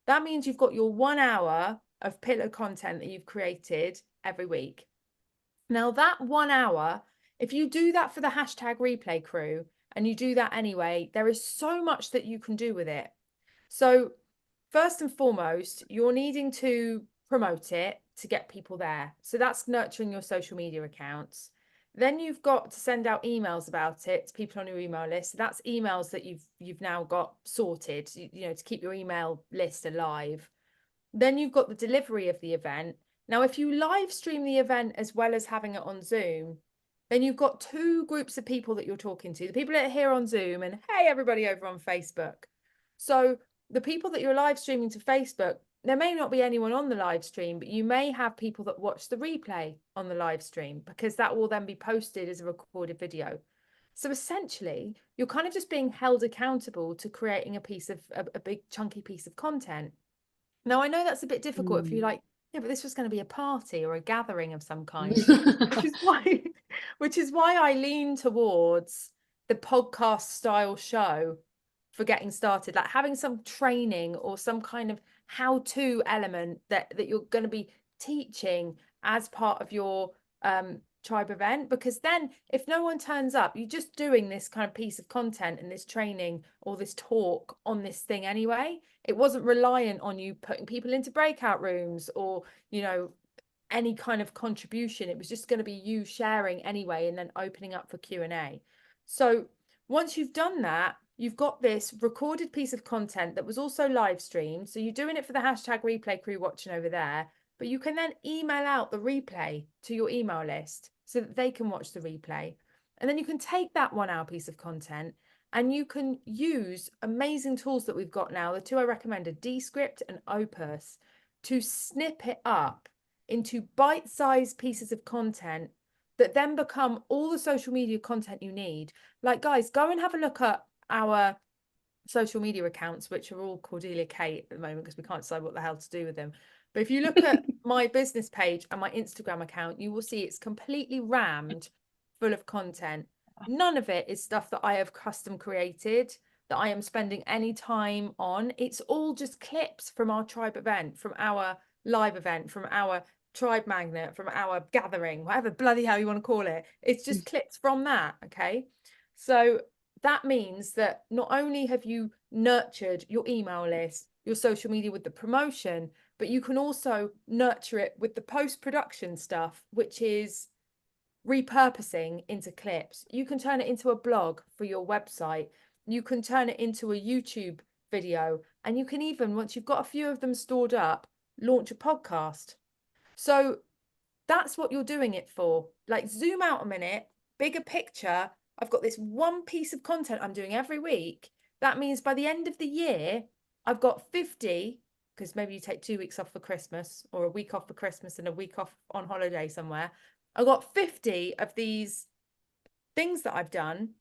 That means you've got your 1 hour of pillar content that you've created every week. Now, that 1 hour, if you do that for the hashtag replay crew, and you do that anyway, there is so much that you can do with it. So first and foremost, you're needing to promote it to get people there. So that's nurturing your social media accounts. Then you've got to send out emails about it to people on your email list. So that's emails that you've now got sorted, you know, to keep your email list alive. Then you've got the delivery of the event. Now, if you live stream the event as well as having it on Zoom, then you've got two groups of people that you're talking to. The people that are here on Zoom, and hey, everybody over on Facebook. So the people that you're live streaming to Facebook, there may not be anyone on the live stream, but you may have people that watch the replay on the live stream, because that will then be posted as a recorded video. So essentially, you're kind of just being held accountable to creating a big chunky piece of content. Now, I know that's a bit difficult if you're like, yeah, but this was going to be a party or a gathering of some kind, which is why I lean towards the podcast style show for getting started, like having some training or some kind of how-to element that you're going to be teaching as part of your tribe event. Because then if no one turns up, you're just doing this kind of piece of content and this training or this talk on this thing anyway. It wasn't reliant on you putting people into breakout rooms or, you know, any kind of contribution. It was just going to be you sharing anyway, and then opening up for Q&A. So once you've done that, you've got this recorded piece of content that was also live streamed. So you're doing it for the hashtag replay crew watching over there, but you can then email out the replay to your email list so that they can watch the replay. And then you can take that 1 hour piece of content and you can use amazing tools that we've got now. The two I recommended, Descript and Opus, to snip it up into bite-sized pieces of content that then become all the social media content you need. Like, guys, go and have a look at our social media accounts, which are all Cordelia Kate at the moment, because we can't decide what the hell to do with them. But if you look at my business page and my Instagram account, you will see it's completely rammed full of content. None of it is stuff that I have custom created, that I am spending any time on. It's all just clips from our tribe event, from our live event, from our tribe magnet, from our gathering, whatever bloody hell you want to call it. It's just clips from that. Okay. So that means that not only have you nurtured your email list, your social media with the promotion, but you can also nurture it with the post-production stuff, which is repurposing into clips. You can turn it into a blog for your website. You can turn it into a YouTube video. And you can even, once you've got a few of them stored up, launch a podcast. So that's what you're doing it for. Like, zoom out a minute, bigger picture. I've got this one piece of content I'm doing every week. That means by the end of the year, I've got 50, because maybe you take 2 weeks off for Christmas, or a week off for Christmas and a week off on holiday somewhere. I've got 50 of these things that I've done.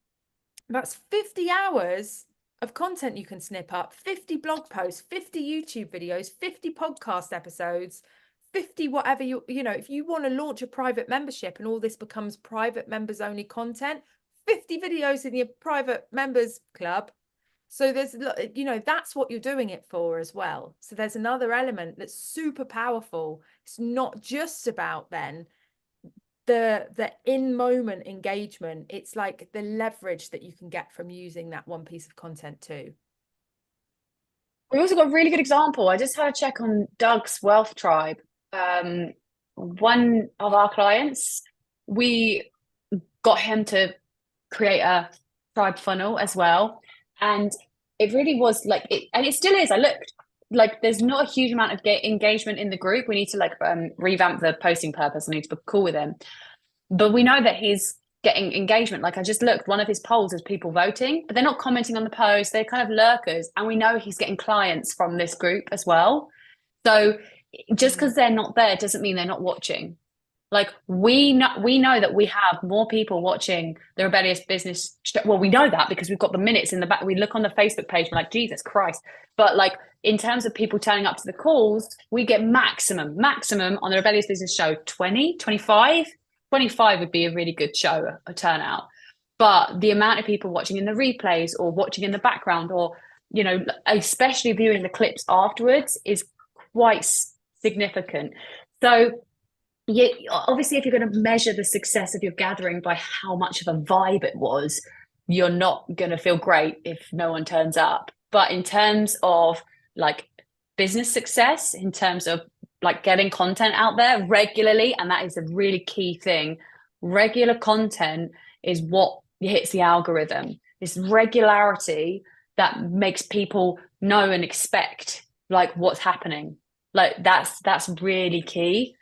That's 50 hours of content you can snip up, 50 blog posts, 50 YouTube videos, 50 podcast episodes, 50 whatever you know, if you want to launch a private membership and all this becomes private members only content, 50 videos in your private members club. So there's, you know, that's what you're doing it for as well. So there's another element that's super powerful. It's not just about then the in-moment engagement. It's like the leverage that you can get from using that one piece of content too. We also got a really good example. I just had a check on Doug's Wealth Tribe. One of our clients, we got him to create a tribe funnel as well. And it really was like, and it still is. I looked, like, there's not a huge amount of engagement in the group. We need to like revamp the posting purpose. I need to book a call with him. But we know that he's getting engagement. Like, I just looked, one of his polls is people voting, but they're not commenting on the post. They're kind of lurkers. And we know he's getting clients from this group as well. So just because they're not there doesn't mean they're not watching. Like we know that we have more people watching the Rebellious Business well, we know that because we've got the minutes in the back. We look on the Facebook page, we're like, Jesus Christ. But like in terms of people turning up to the calls, we get maximum on the Rebellious Business show 20, 25. 25 would be a really good show, a turnout. But the amount of people watching in the replays or watching in the background or, you know, especially viewing the clips afterwards is quite significant. So yeah, obviously, if you're going to measure the success of your gathering by how much of a vibe it was, you're not going to feel great if no one turns up. But in terms of like business success, in terms of like getting content out there regularly, and that is a really key thing, regular content is what hits the algorithm. This regularity that makes people know and expect like what's happening. Like that's really key.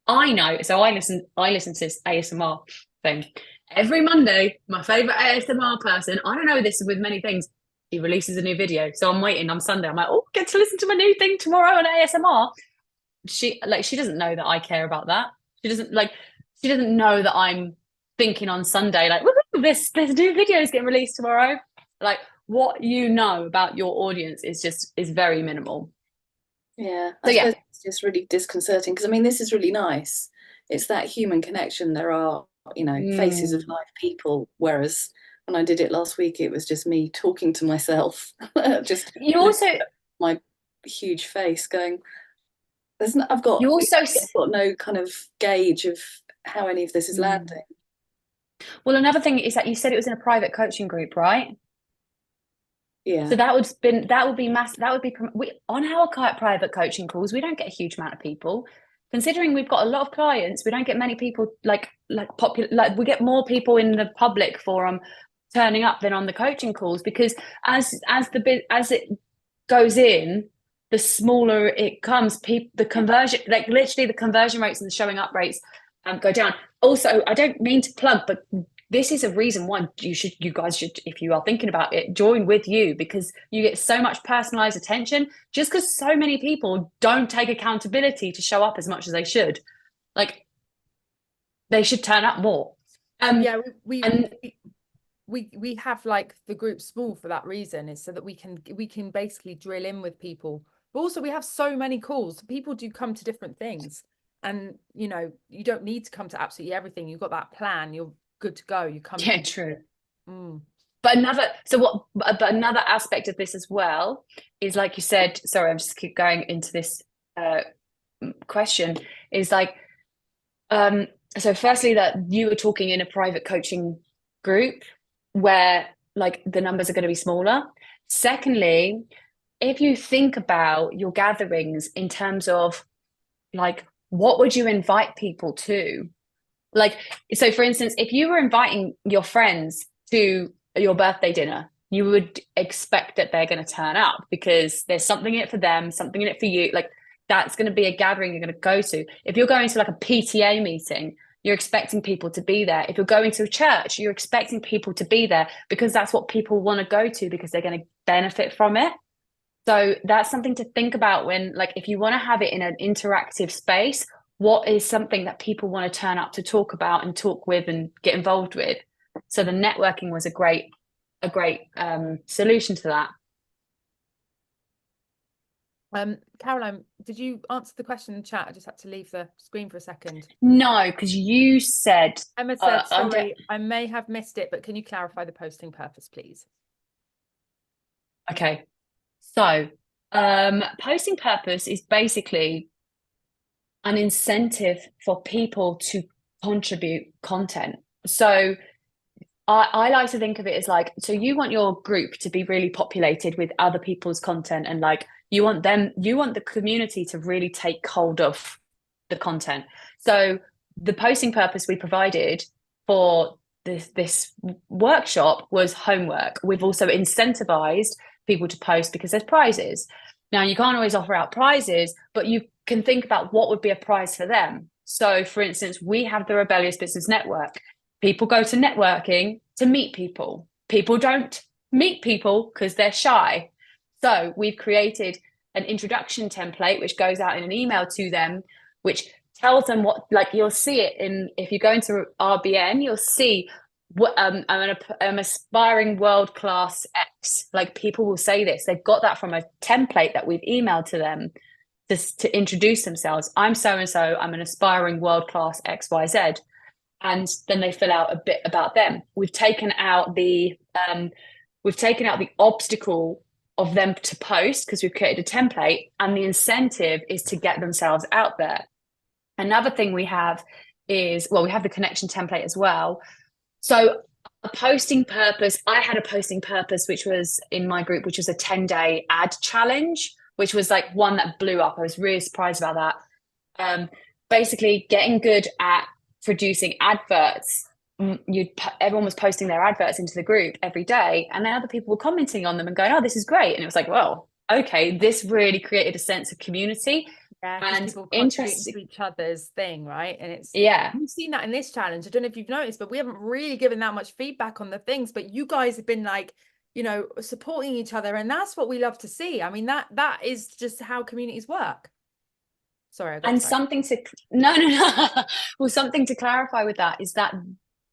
I know, so I listen to this ASMR thing every Monday. My favorite ASMR person, I don't know this with many things, he releases a new video. So I'm waiting on Sunday. I'm like, oh, get to listen to my new thing tomorrow on ASMR. She doesn't know that I care about that. She doesn't know that I'm thinking on Sunday, like, this new video is getting released tomorrow. Like what you know about your audience is very minimal. Yeah, I suppose it's just really disconcerting because I mean, this is really nice. It's that human connection. There are, you know, faces of live people. Whereas when I did it last week, it was just me talking to myself. Just you also my huge face going. I've got no kind of gauge of how any of this is landing. Well, another thing is that you said it was in a private coaching group, right? Yeah. So that would be massive. That would be on our private coaching calls. We don't get a huge amount of people. Considering we've got a lot of clients, we don't get many people like popular. Like we get more people in the public forum turning up than on the coaching calls because as it goes in, the smaller it comes. The conversion, like literally the conversion rates and the showing up rates go down. Also, I don't mean to plug, but this is a reason why you guys should, if you are thinking about it, join with You because you get so much personalized attention just because so many people don't take accountability to show up as much as they should. Like they should turn up more. We have like the group small for that reason, is so that we can basically drill in with people. But also we have so many calls. People do come to different things. And you know, you don't need to come to absolutely everything. You've got that plan, you're good to go. You come. Yeah, true. But another aspect of this as well is, like you said, sorry, I'm just keep going into this question, is like so firstly that you were talking in a private coaching group where like the numbers are going to be smaller. Secondly, if you think about your gatherings in terms of like what would you invite people to? Like, so for instance, if you were inviting your friends to your birthday dinner, you would expect that they're going to turn up because there's something in it for them, something in it for you. Like that's going to be a gathering you're going to go to. If you're going to like a PTA meeting, you're expecting people to be there. If you're going to a church, you're expecting people to be there because that's what people want to go to because they're going to benefit from it. So that's something to think about when, like, if you want to have it in an interactive space, what is something that people want to turn up to talk about and talk with and get involved with? So the networking was a great solution to that. Caroline, did you answer the question in the chat? I just had to leave the screen for a second. No, because you said Emma said, sorry, I may have missed it, but can you clarify the posting purpose, please? Okay. So posting purpose is basically an incentive for people to contribute content. So I like to think of it as like, so you want your group to be really populated with other people's content, and like you want the community to really take hold of the content. So the posting purpose we provided for this workshop was homework. We've also incentivized people to post because there's prizes. Now you can't always offer out prizes, but you can think about what would be a prize for them. So for instance, we have the Rebellious Business Network. People go to networking to meet people. People don't meet people because they're shy. So we've created an introduction template, which goes out in an email to them, which tells them what, like, you'll see it in, if you go into RBN, you'll see what I'm aspiring world-class X. Like, people will say this. They've got that from a template that we've emailed to them to introduce themselves. I'm so-and-so, I'm an aspiring world-class XYZ. And then they fill out a bit about them. We've taken out the obstacle of them to post, because we've created a template, and the incentive is to get themselves out there. Another thing we have is, well, we have the connection template as well. So a posting purpose, I had a posting purpose, which was in my group, which was a 10-day ad challenge, which was like one that blew up. I was really surprised about that. Basically getting good at producing adverts. Everyone was posting their adverts into the group every day, and then other people were commenting on them and going, oh, this is great. And it was like, well, okay, this really created a sense of community. Yeah, and people interesting to each other's thing, right? And it's, yeah, we've seen that in this challenge. I don't know if you've noticed, but we haven't really given that much feedback on the things, but you guys have been like, you know, supporting each other, and that's what we love to see. I mean, that is just how communities work. Sorry, and something to well, something to clarify with that is that,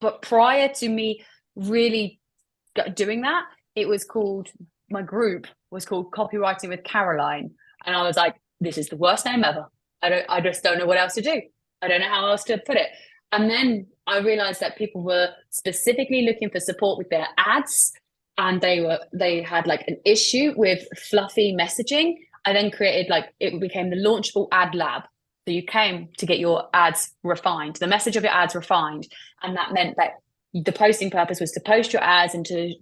but prior to me really doing that, it was called, my group was called Copywriting with Caroline, and I was like, this is the worst name ever. I just don't know what else to do. I don't know how else to put it. And then I realized that people were specifically looking for support with their ads, and they had like an issue with fluffy messaging. I then created, like, it became the Launchable Ad Lab. So you came to get your ads refined, the message of your ads refined. And that meant that the posting purpose was to post your ads and to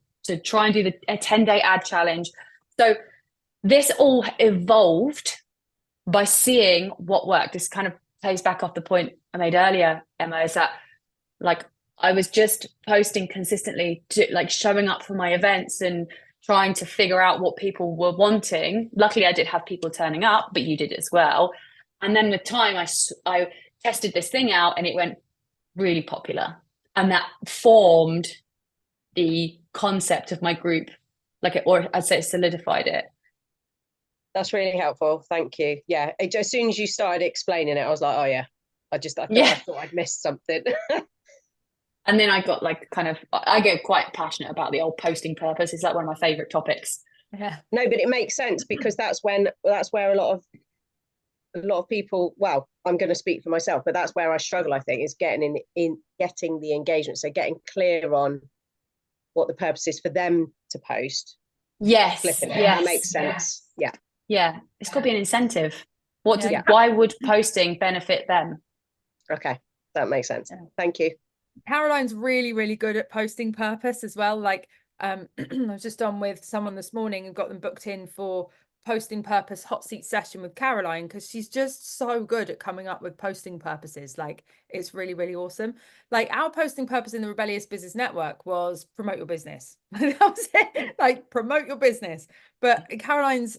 try and do a 10-day ad challenge. So this all evolved by seeing what worked. This kind of plays back off the point I made earlier, Emma, is that, like, I was just posting consistently, to like showing up for my events and trying to figure out what people were wanting. Luckily, I did have people turning up, but you did as well. And then with time, I tested this thing out, and it went really popular. And that formed the concept of my group, or I'd say solidified it. That's really helpful. Thank you. Yeah. As soon as you started explaining it, I was like, oh yeah, I thought I'd missed something. And then I got I get quite passionate about the old posting purpose. It's like one of my favorite topics. Yeah. No, but it makes sense, because that's where a lot of people, well, I'm going to speak for myself, but that's where I struggle, I think, is getting getting the engagement. So getting clear on what the purpose is for them to post. Yes. Flipping it. Yes. That makes sense. Yeah. Yeah. It's got to be an incentive. Yeah. Why would posting benefit them? Okay. That makes sense. Yeah. Thank you. Caroline's really, really good at posting purpose as well. Like, I was just on with someone this morning and got them booked in for posting purpose hot seat session with Caroline, because she's just so good at coming up with posting purposes. Like, it's really, really awesome. Like, our posting purpose in the Rebellious Business Network was promote your business. That was it. Like, promote your business. But Caroline's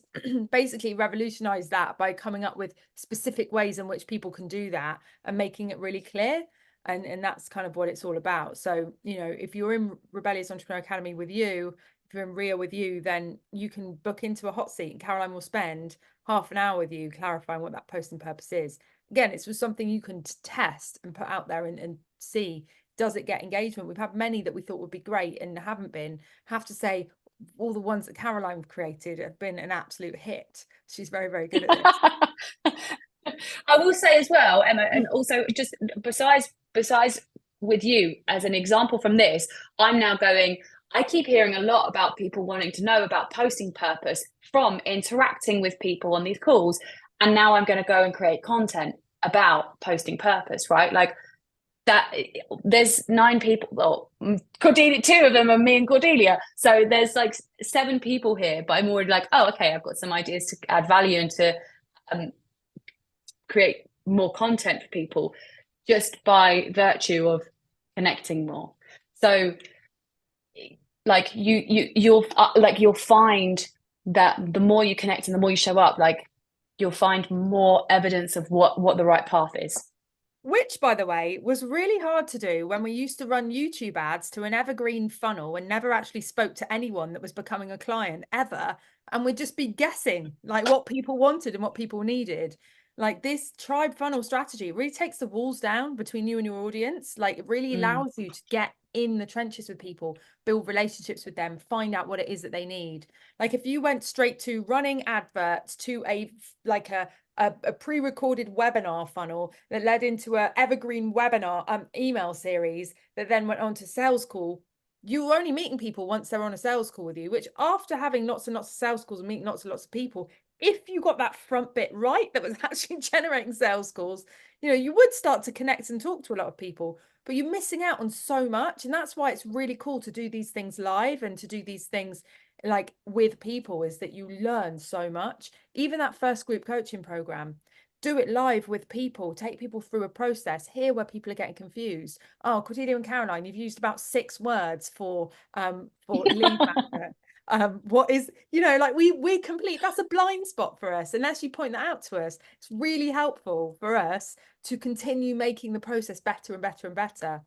basically revolutionized that by coming up with specific ways in which people can do that and making it really clear. And that's kind of what it's all about. So, you know, if you're in Rebellious Entrepreneur Academy with you, if you're in RIA with you, then you can book into a hot seat, and Caroline will spend half an hour with you clarifying what that posting purpose is. Again, it's just something you can test and put out there and see, does it get engagement? We've had many that we thought would be great and haven't been. Have to say, all the ones that Caroline created have been an absolute hit. She's very, very good at this. I will say as well, Emma, and also just besides with you as an example from this, I'm now going, I keep hearing a lot about people wanting to know about posting purpose from interacting with people on these calls. And now I'm going to go and create content about posting purpose, right? Like that, there's 9 people, well, Cordelia, 2 of them are me and Cordelia. So there's like 7 people here, but I'm already like, oh, okay, I've got some ideas to add value and to create more content for people just by virtue of connecting more. So like you'll find that the more you connect and the more you show up, like you'll find more evidence of what the right path is. Which, by the way, was really hard to do when we used to run YouTube ads to an evergreen funnel and never actually spoke to anyone that was becoming a client ever. and we'd just be guessing like what people wanted and what people needed. Like this tribe funnel strategy really takes the walls down between you and your audience. Like it really allows you to get in the trenches with people, build relationships with them, find out what it is that they need. Like if you went straight to running adverts to a pre-recorded webinar funnel that led into a evergreen webinar email series that then went on to sales call, you're only meeting people once they're on a sales call with you, which after having lots and lots of sales calls and meeting lots and lots of people, if you got that front bit right, that was actually generating sales calls, you would start to connect and talk to a lot of people, but you're missing out on so much. And that's why it's really cool to do these things live and to do these things like with people, is that you learn so much. Even that first group coaching program, do it live with people, take people through a process, hear where people are getting confused. Oh, Cordelia and Caroline, you've used about 6 words for lead magnet. What is, like we complete, that's a blind spot for us. Unless you point that out to us, it's really helpful for us to continue making the process better and better and better.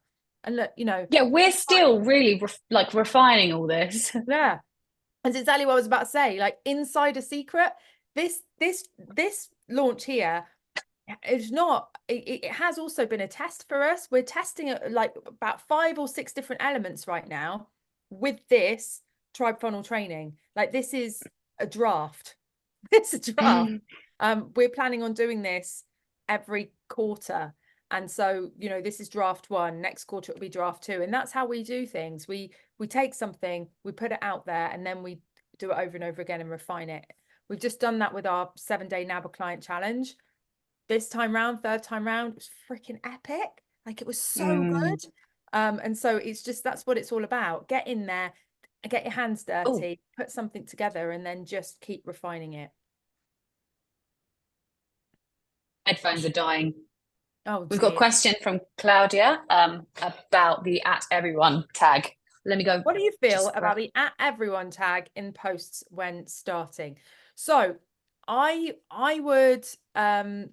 And look, yeah, we're still really refining all this. Yeah, that's exactly what I was about to say. Like insider secret, this launch here is not, it has also been a test for us. We're testing like about 5 or 6 different elements right now with this tribe funnel training. Like this is a draft. It's a draft. We're planning on doing this every quarter, and so this is draft 1. Next quarter it'll be draft 2, and that's how we do things. We take something, we put it out there, and then we do it over and over again and refine it. We've just done that with our 7-day NABA client challenge. This time round, 3rd time round, it was freaking epic. Like it was so good. And so it's just, that's what it's all about. Get in there, get your hands dirty, put something together, and then just keep refining it. Headphones are dying. Oh, we've got a question from Claudia about the @everyone tag. Let me go. What do you feel about the @everyone tag in posts when starting? So I would try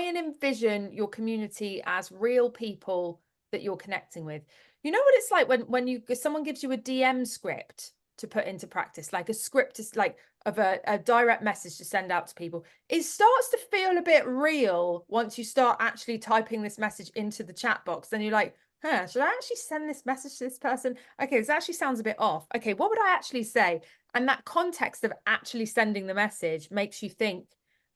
and envision your community as real people that you're connecting with. You know what it's like when someone gives you a DM script to put into practice, like a script is like of a direct message to send out to people. It starts to feel a bit real once you start actually typing this message into the chat box. Then you're like, should I actually send this message to this person? Okay, this actually sounds a bit off. Okay, what would I actually say? And that context of actually sending the message makes you think,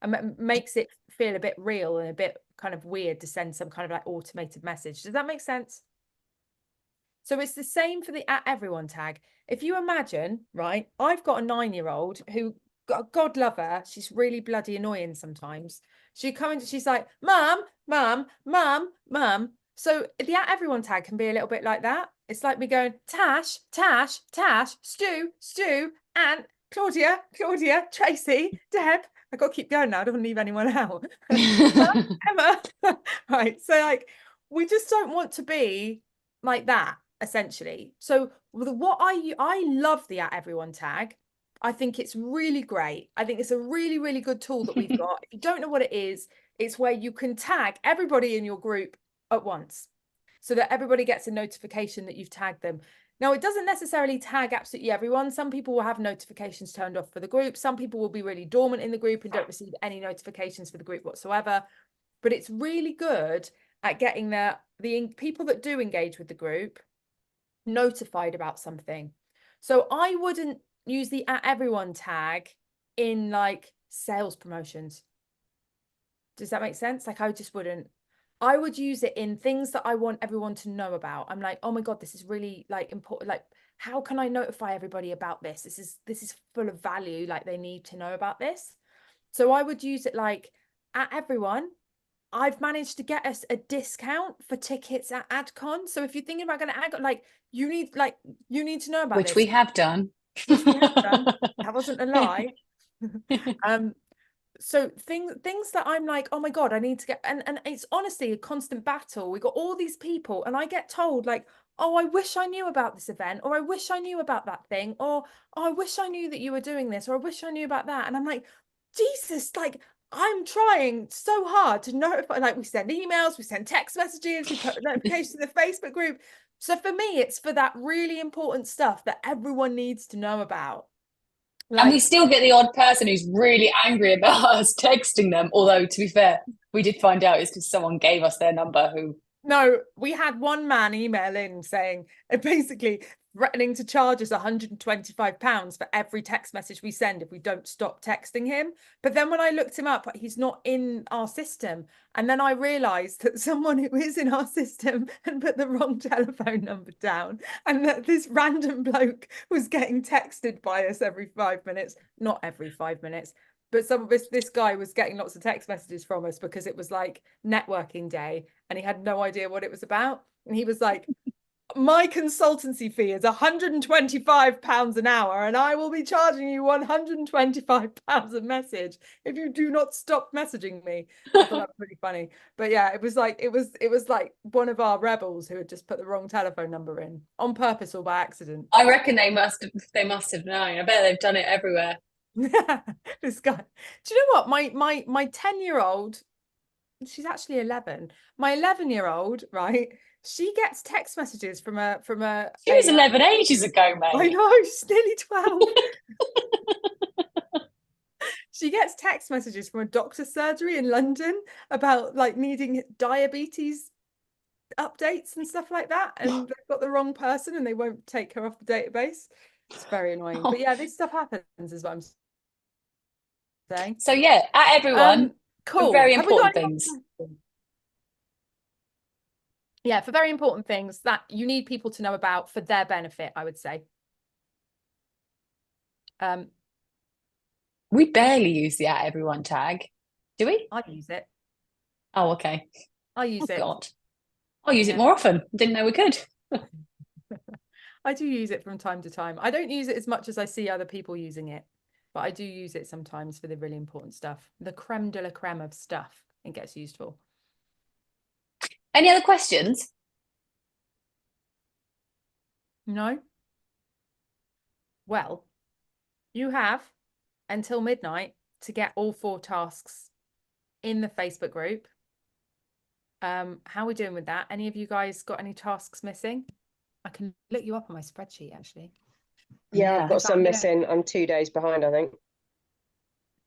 and makes it feel a bit real and a bit kind of weird to send some kind of like automated message. Does that make sense? So it's the same for the @everyone tag. If you imagine, right, I've got a 9-year-old who, God love her, she's really bloody annoying sometimes. She's like, Mum. So the @everyone tag can be a little bit like that. It's like me going, Tash, Stu, Ant, Claudia, Tracy, Deb. I've got to keep going now. I don't want to leave anyone out. Emma. Right. So like, we just don't want to be like that, essentially. So what I love the @everyone tag. I think it's really great. I think it's a really, really good tool that we've got. If you don't know what it is, it's where you can tag everybody in your group at once so that everybody gets a notification that you've tagged them. Now, it doesn't necessarily tag absolutely everyone. Some people will have notifications turned off for the group. Some people will be really dormant in the group and don't receive any notifications for the group whatsoever. But it's really good at getting the people that do engage with the group notified about something. So I wouldn't use the @everyone tag in like sales promotions. Does that make sense? Like I just wouldn't. I would use it in things that I want everyone to know about. I'm like, oh my God, this is really like important. Like, how can I notify everybody about this? This is full of value. Like they need to know about this. So I would use it like @everyone. I've managed to get us a discount for tickets at AdCon. So if you're thinking about going to AdCon, like you need to know about which this. we have done. Which we have done. That wasn't a lie. So things that I'm like, oh my God, I need to get, and it's honestly a constant battle. We got all these people and I get told like, oh, I wish I knew about this event, or I wish I knew about that thing, or oh, I wish I knew that you were doing this, or I wish I knew about that. And I'm like, Jesus, like I'm trying so hard to notify, like we send emails, we send text messages, we put notifications in the Facebook group. So for me, it's for that really important stuff that everyone needs to know about. And we Like, still get the odd person who's really angry about us texting them. Although, to be fair, we did find out it's because someone gave us their number who no, we had one man email in saying, basically threatening to charge us £125 for every text message we send if we don't stop texting him. But then when I looked him up, he's not in our system. And then I realized that someone who is in our system had put the wrong telephone number down, and that this random bloke was getting texted by us every 5 minutes, not every 5 minutes. But this guy was getting lots of text messages from us because it was like networking day and he had no idea what it was about. And he was like, my consultancy fee is £125 an hour and I will be charging you £125 a message if you do not stop messaging me. I thought that was pretty funny. But yeah, it was like one of our rebels who had just put the wrong telephone number in on purpose or by accident. I reckon they must have known. I bet they've done it everywhere. This guy. Do you know what? My 10-year-old, she's actually 11. My 11-year-old, right? She gets text messages from a She was 11 ages ago, mate. I know, she's nearly 12. She gets text messages from a doctor's surgery in London about like needing diabetes updates and stuff like that, and they've got the wrong person and they won't take her off the database. It's very annoying. But yeah, this stuff happens, is what I'm saying. So yeah, at everyone, cool. very Have we got important any things. Yeah, for very important things that you need people to know about for their benefit, I would say. We barely use the at everyone tag, do we? I use it. Oh, okay. I use it. God. I'll use it more often. Didn't know we could. I do use it from time to time. I don't use it as much as I see other people using it, but I do use it sometimes for the really important stuff. The creme de la creme of stuff it gets used for. Any other questions? No? Well, you have until midnight to get all 4 tasks in the Facebook group. How are we doing with that? Any of you guys got any tasks missing? I can look you up on my spreadsheet, actually. Yeah, I've got some missing. I'm 2 days behind, I think.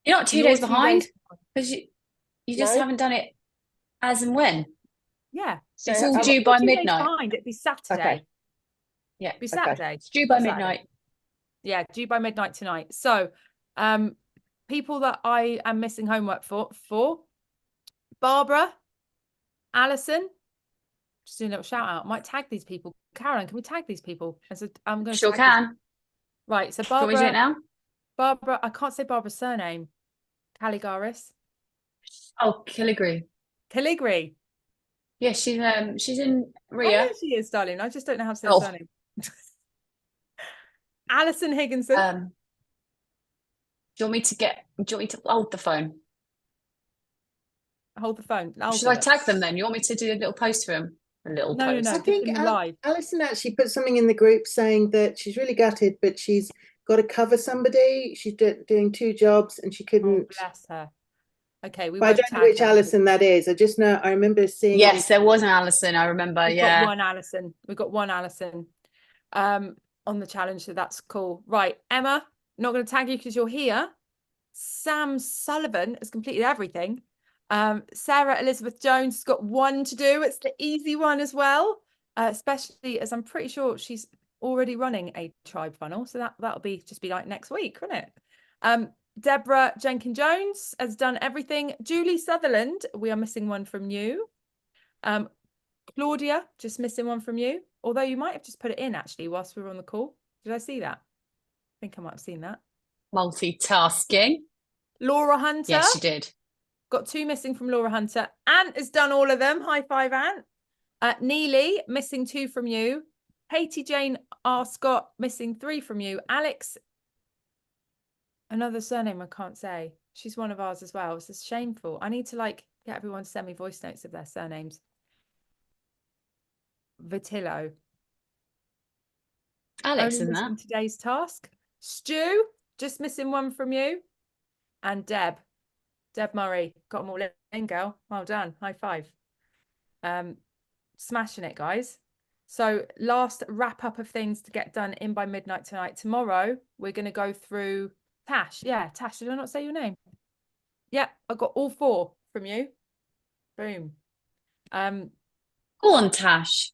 You're not 2 days behind because you just haven't done it as and when. Yeah, So it's all due by 2 days midnight. behind. It'd be Saturday. Okay. Yeah, It'd be Saturday. It's due by Saturday. midnight. Yeah, due by midnight tonight. So, people that I am missing homework for Barbara, Alison, just doing a little shout out. Might tag these people. Caroline, can we tag these people? I'm going to Sure can. Right, so Can we do Barbara. it now? Barbara, I can't say Barbara's surname. Caligaris. Oh, Killigrew. Caligari. Yeah, she's in I Ria. know she is, darling. I just don't know how to say her surname. Alison Higginson. Do you want me to hold the phone? Hold the phone. Should I tag them then? You want me to do a little post for them? A little post. No, I just think in the live. Alison actually put something in the group saying that she's really gutted, but she's got to cover somebody. She's doing 2 jobs and she couldn't. Oh, bless her. Okay, But I don't know which Alison that is. I just know, I remember seeing. Yes, there was an Alison. I remember. We've got one Alison on the challenge, so that's cool. Right, Emma, not going to tag you because you're here. Sam Sullivan has completed everything. Sarah Elizabeth Jones has got 1 to do. It's the easy one as well, especially as I'm pretty sure she's already running a tribe funnel, so that'll be like next week, won't it? Deborah Jenkins-Jones has done everything. Julie Sutherland, we are missing 1 from you. Claudia, just missing 1 from you. Although you might have just put it in actually whilst we were on the call. Did I see that? I think I might have seen that. Multitasking. Laura Hunter. Yes, she did. Got 2 missing from Laura Hunter. Ant has done all of them. High five, Ant. Neely, missing 2 from you. Katie Jane R. Scott, missing 3 from you. Alex, another surname I can't say. She's one of ours as well. This is shameful. I need to get everyone to send me voice notes of their surnames. Vitillo. Alex, Only isn't missing that? today's task. Stu, just missing 1 from you. And Deb Murray, got them all in, girl. Well done. High five. Smashing it, guys. So last wrap up of things to get done in by midnight tonight. Tomorrow, we're going to go through Tash, yeah, Tash, did I not say your name? Yeah, I got all 4 from you. Boom. Go on, Tash.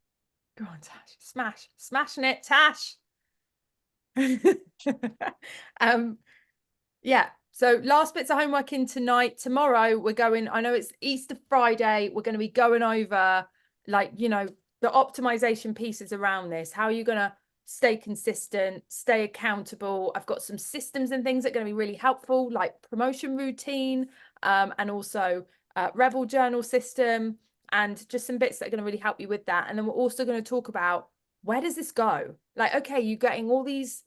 Go on, Tash. Smashing it, Tash. Yeah. So last bits of homework in tonight. Tomorrow we're going, I know it's Easter Friday. We're going to be going over like, you know, the optimization pieces around this. How are you going to stay consistent, stay accountable? I've got some systems and things that are going to be really helpful, like promotion routine, and also Revel journal system, and just some bits that are going to really help you with that. And then we're also going to talk about, where does this go? Like, okay, you're getting all these,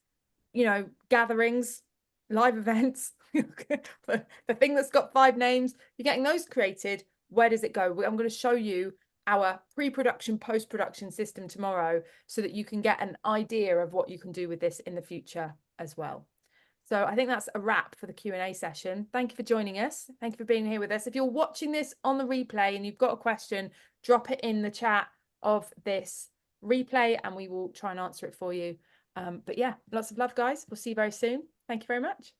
you know, gatherings, live events, the thing that's got 5 names, you're getting those created. Where does it go? I'm going to show you our pre-production, post-production system tomorrow, so that you can get an idea of what you can do with this in the future as well. So I think that's a wrap for the Q&A session. Thank you for joining us. Thank you for being here with us. If you're watching this on the replay and you've got a question, drop it in the chat of this replay and we will try and answer it for you. But yeah, lots of love, guys. We'll see you very soon. Thank you very much.